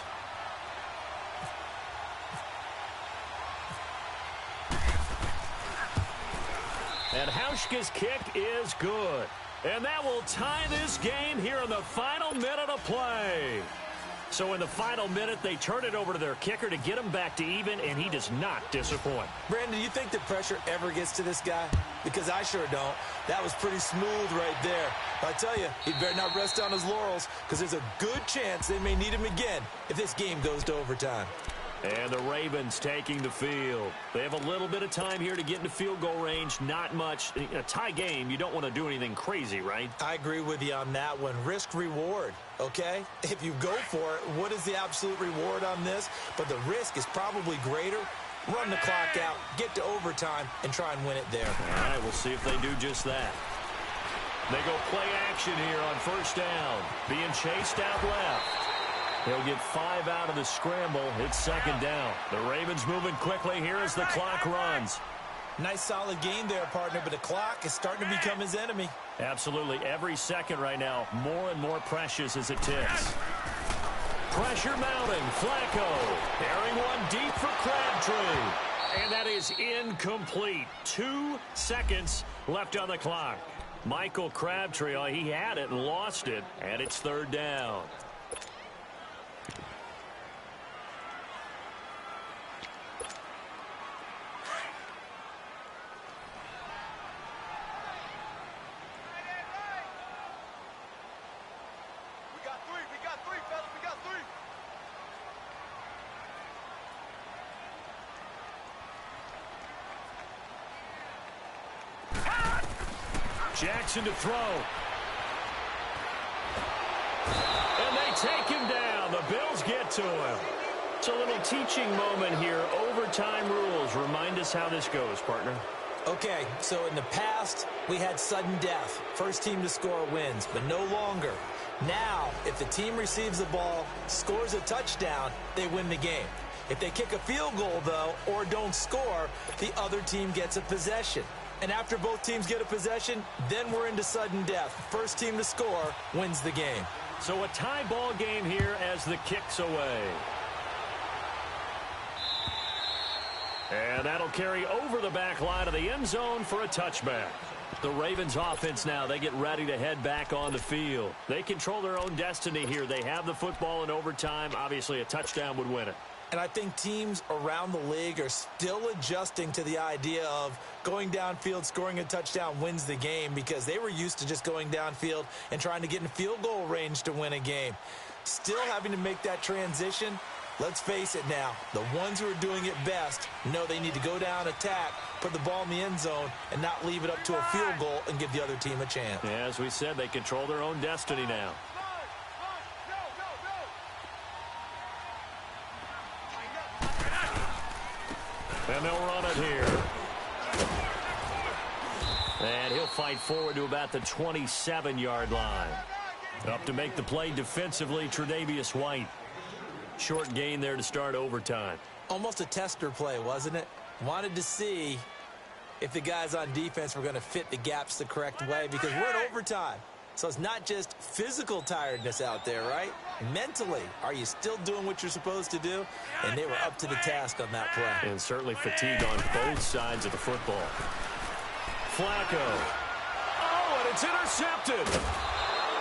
And Hauschka's kick is good. And that will tie this game here in the final minute of play. So in the final minute, they turn it over to their kicker to get him back to even, and he does not disappoint. Brandon, do you think the pressure ever gets to this guy? Because I sure don't. That was pretty smooth right there. But I tell you, he better not rest on his laurels, because there's a good chance they may need him again if this game goes to overtime. And the Ravens taking the field. They have a little bit of time here to get into field goal range. Not much. A tie game, you don't want to do anything crazy, right? I agree with you on that one. Risk-reward, okay? If you go for it, what is the absolute reward on this? But the risk is probably greater. Run the clock out, get to overtime, and try and win it there. All right, we'll see if they do just that. They go play action here on 1st down. Being chased out left. He'll get 5 out of the scramble. It's 2nd down. The Ravens moving quickly here as the clock runs. Nice solid game there, partner, but the clock is starting to become his enemy. Absolutely. Every second right now, more and more precious as it ticks. Pressure mounting. Flacco. Airing one deep for Crabtree. And that is incomplete. 2 seconds left on the clock. Michael Crabtree, he had it and lost it, and it's 3rd down. We got 3, fellas. We got 3. Jackson to throw. And they take him down. The Bills get to him. It's a little teaching moment here. Overtime rules. Remind us how this goes, partner. Okay, so in the past, we had sudden death. First team to score wins, but no longer. Now, if the team receives the ball, scores a touchdown, they win the game. If they kick a field goal, though, or don't score, the other team gets a possession. And after both teams get a possession, then we're into sudden death. First team to score wins the game. So a tie ball game here as the kick's away. And that'll carry over the back line of the end zone for a touchback. The Ravens offense now, they get ready to head back on the field. They control their own destiny here. They have the football in overtime. Obviously, a touchdown would win it. And I think teams around the league are still adjusting to the idea of going downfield, scoring a touchdown wins the game, because they were used to just going downfield and trying to get in field goal range to win a game. Still having to make that transition. Let's face it now, the ones who are doing it best know they need to go down, attack, put the ball in the end zone, and not leave it up to a field goal and give the other team a chance. Yeah, as we said, they control their own destiny now. And they'll run it here. And he'll fight forward to about the 27-yard line. Up to make the play defensively, Tre'Davious White. Short gain there to start overtime. Almost a tester play, wasn't it? Wanted to see if the guys on defense were going to fit the gaps the correct way, because we're in overtime. So it's not just physical tiredness out there, right? Mentally, are you still doing what you're supposed to do? And they were up to the task on that play. And certainly fatigue on both sides of the football. Flacco. Oh, and it's intercepted.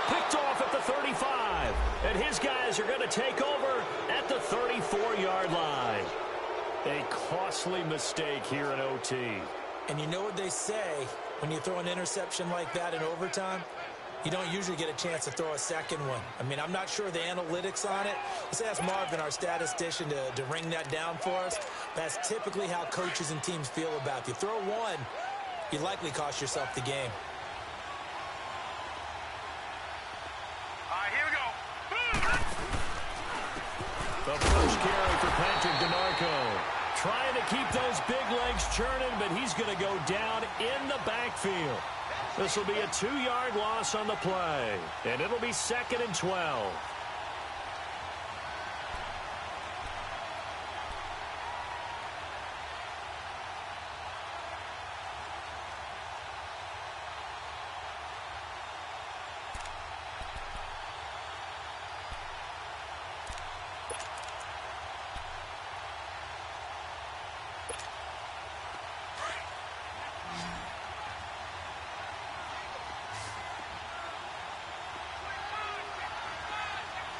Picked off at the 35. And his guys are going to take over at the 34-yard line. A costly mistake here in OT. And you know what they say when you throw an interception like that in overtime? You don't usually get a chance to throw a second one. I mean, I'm not sure the analytics on it. Let's ask Marvin, our statistician, to ring that down for us. That's typically how coaches and teams feel about it. If you throw one, you likely cost yourself the game. All right, here we go. The first carry for Patrick DiMarco. Trying to keep those big legs churning, but he's going to go down in the backfield. This will be a 2-yard loss on the play, and it'll be 2nd and 12.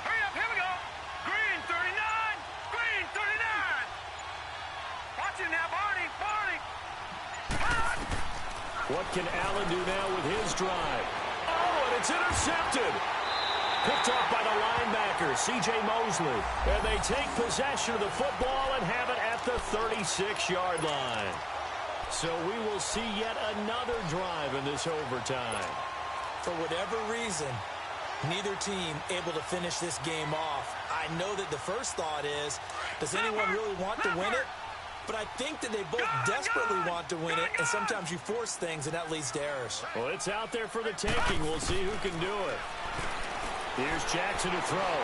Hurry up, here we go. Green 39. Green 39. Watch it now, Barney. Barney. Hot. What can Allen do now with his drive? Oh, and it's intercepted. Picked off by the linebacker, C.J. Mosley. And they take possession of the football and have it at the 36-yard line. So we will see yet another drive in this overtime. For whatever reason, neither team able to finish this game off. I know that the first thought is, does anyone really want to win it? But I think that they both desperately want to win it, and sometimes you force things, and that leads to errors. Well, it's out there for the taking. We'll see who can do it. Here's Jackson to throw.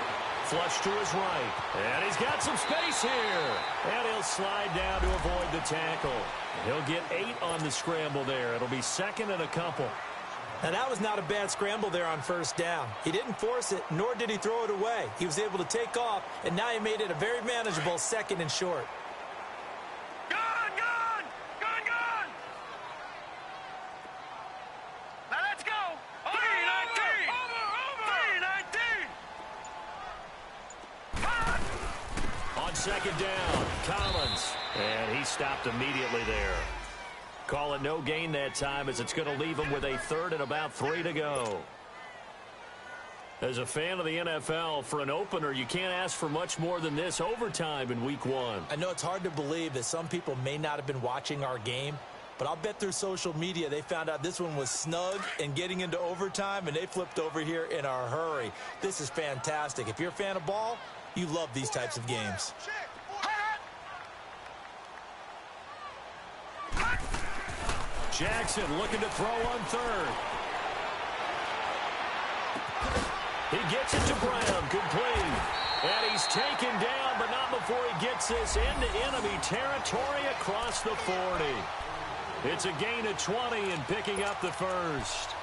Flush to his right. And he's got some space here. And he'll slide down to avoid the tackle. He'll get 8 on the scramble there. It'll be 2nd and a couple. Now, that was not a bad scramble there on first down. He didn't force it, nor did he throw it away. He was able to take off, and now he made it a very manageable 2nd and short. Gun, gun. Gun, gun. Now let's go. 319. Over. 319. Hot. On 2nd down, Collins. And he stopped immediately there. Call it no gain that time, as it's going to leave him with a 3rd and about 3 to go. As a fan of the NFL, for an opener, you can't ask for much more than this overtime in Week 1. I know it's hard to believe that some people may not have been watching our game, but I'll bet through social media they found out this one was snug and getting into overtime, and they flipped over here in a hurry. This is fantastic. If you're a fan of ball, you love these types of games. Jackson looking to throw on 3rd. He gets it to Brown, complete. And he's taken down, but not before he gets this into enemy territory across the 40. It's a gain of 20 and picking up the first.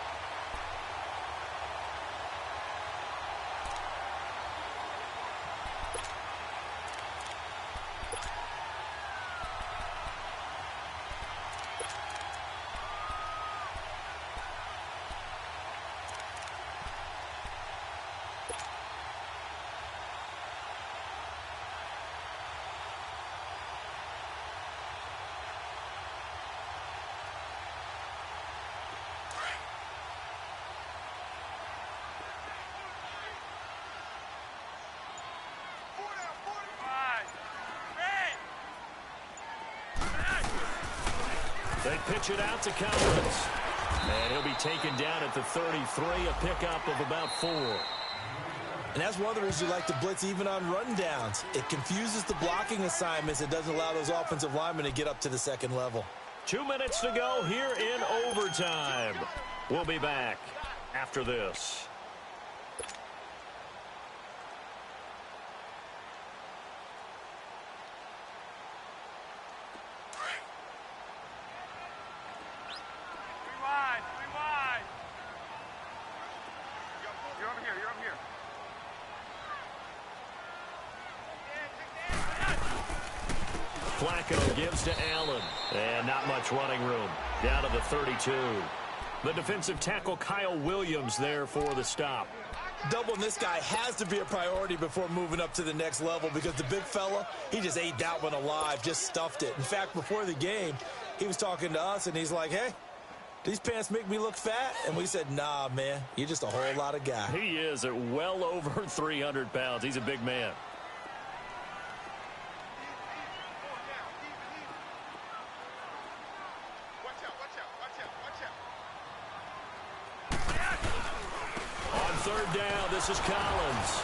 They pitch it out to Collins. And he'll be taken down at the 33, a pickup of about 4. And that's one of the reasons you like to blitz even on rundowns. It confuses the blocking assignments. It doesn't allow those offensive linemen to get up to the 2nd level. 2 minutes to go here in overtime. We'll be back after this. Flacco gives to Allen. And not much running room. Down to the 32. The defensive tackle Kyle Williams there for the stop. Doubling this guy has to be a priority before moving up to the next level because the big fella, he just ate that one alive, just stuffed it. In fact, before the game, he was talking to us, and he's like, hey, these pants make me look fat? And we said, nah, man, you're just a whole lot of guy. He is at well over 300 pounds. He's a big man. Third down, this is Collins.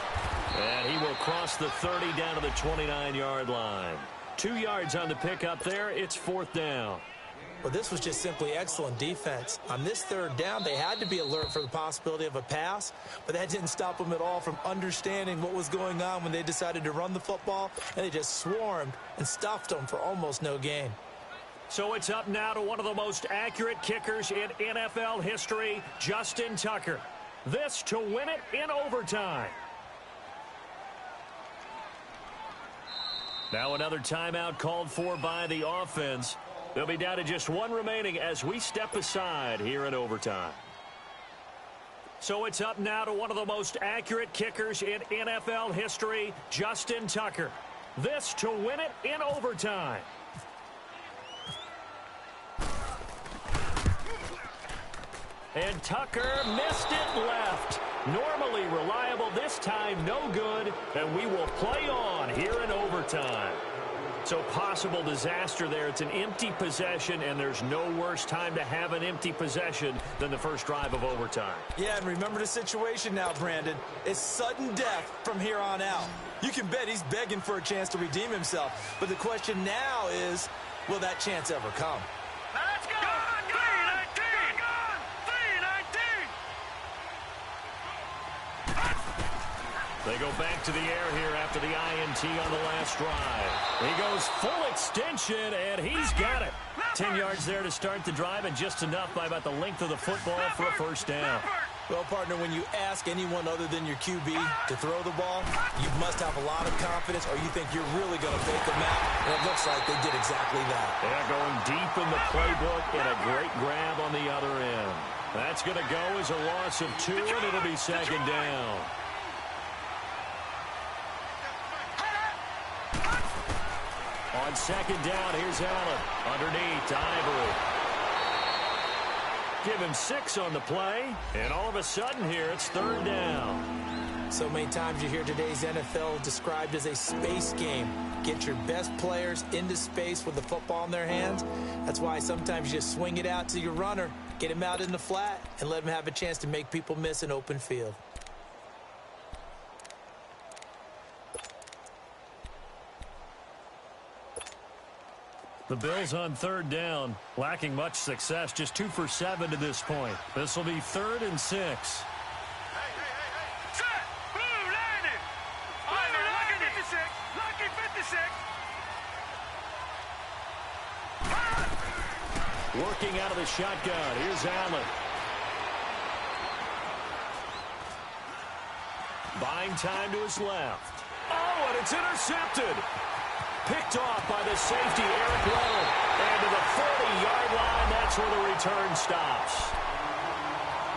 And he will cross the 30 down to the 29-yard line. 2 yards on the pickup there. It's fourth down. Well, this was just simply excellent defense. On this third down, they had to be alert for the possibility of a pass, but that didn't stop them at all from understanding what was going on when they decided to run the football, and they just swarmed and stuffed them for almost no gain. So it's up now to one of the most accurate kickers in NFL history, Justin Tucker. This to win it in overtime. Now another timeout called for by the offense. They'll be down to just one remaining as we step aside here in overtime. So it's up now to one of the most accurate kickers in NFL history, Justin Tucker. This to win it in overtime. And Tucker missed it left. Normally reliable, this time no good, and we will play on here in overtime. So possible disaster there. It's an empty possession, and there's no worse time to have an empty possession than the first drive of overtime. Yeah, and remember the situation now, Brandon. It's sudden death from here on out. You can bet he's begging for a chance to redeem himself. But the question now is, will that chance ever come? Let's go! They go back to the air here after the INT on the last drive. He goes full extension, and he's got it. 10 yards there to start the drive, and just enough by about the length of the football for a first down. Well, partner, when you ask anyone other than your QB to throw the ball, you must have a lot of confidence, or you think you're really going to fake them out, and it looks like they did exactly that. They're going deep in the playbook, and a great grab on the other end. That's going to go as a loss of 2, and it'll be second down. On second down, here's Allen. Underneath to Ivory. Give him 6 on the play, and all of a sudden here, it's third down. So many times you hear today's NFL described as a space game. Get your best players into space with the football in their hands. That's why sometimes you just swing it out to your runner, get him out in the flat, and let him have a chance to make people miss an open field. The Bills on third down, lacking much success, just 2 for 7 to this point. This will be 3rd and 6. Set! Blue landed! Lucky 56! Lucky 56! Working out of the shotgun. Here's Allen. Buying time to his left. Oh, and it's intercepted. Picked off by the safety, Eric Weddle. And to the 40-yard line, that's where the return stops.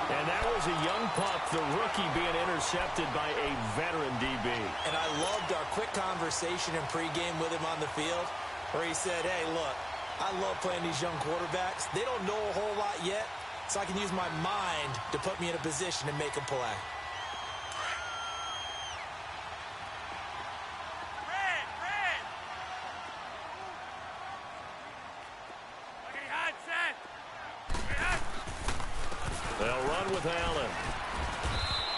And that was a young pup, the rookie being intercepted by a veteran DB. And I loved our quick conversation in pregame with him on the field where he said, hey, look, I love playing these young quarterbacks. They don't know a whole lot yet, so I can use my mind to put me in a position to make a play. They'll run with Allen.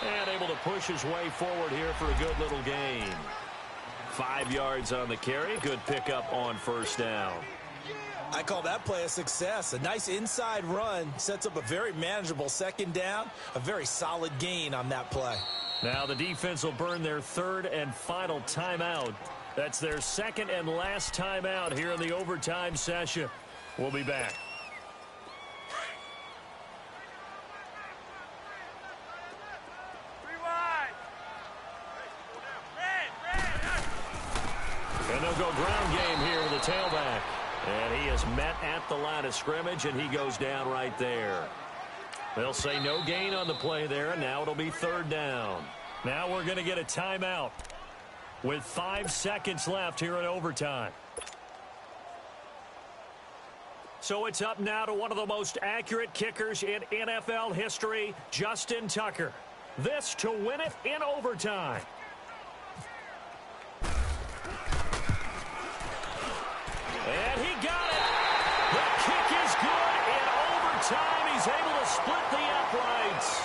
And able to push his way forward here for a good little gain. 5 yards on the carry. Good pickup on first down. I call that play a success. A nice inside run sets up a very manageable second down. A very solid gain on that play. Now the defense will burn their 3rd and final timeout. That's their 2nd and last timeout here in the overtime session. We'll be back. go ground game here with the tailback. And he is met at the line of scrimmage, and he goes down right there. They'll say no gain on the play there, and now it'll be third down. Now we're going to get a timeout with 5 seconds left here in overtime. So it's up now to one of the most accurate kickers in NFL history, Justin Tucker. This to win it in overtime. And he got it. The kick is good in overtime. He's able to split the uprights.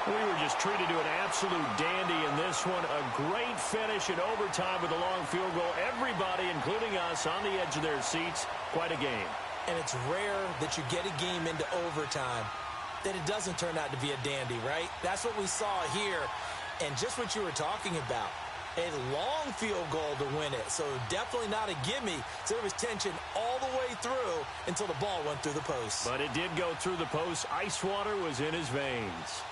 We were just treated to an absolute dandy in this one. A great finish in overtime with a long field goal. Everybody, including us, on the edge of their seats. Quite a game. And it's rare that you get a game into overtime that it doesn't turn out to be a dandy, right? That's what we saw here. And just what you were talking about. A long field goal to win it. So definitely not a gimme. So there was tension all the way through until the ball went through the post. But it did go through the post. Ice water was in his veins.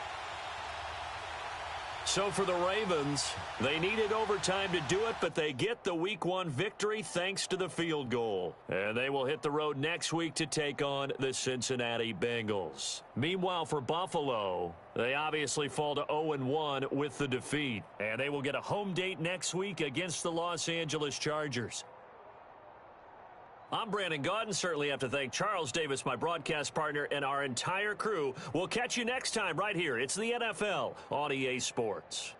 So for the Ravens, they needed overtime to do it, but they get the Week 1 victory thanks to the field goal. And they will hit the road next week to take on the Cincinnati Bengals. Meanwhile, for Buffalo, they obviously fall to 0-1 with the defeat. And they will get a home date next week against the Los Angeles Chargers. I'm Brandon Gaudin. Certainly have to thank Charles Davis, my broadcast partner, and our entire crew. We'll catch you next time right here. It's the NFL on EA Sports.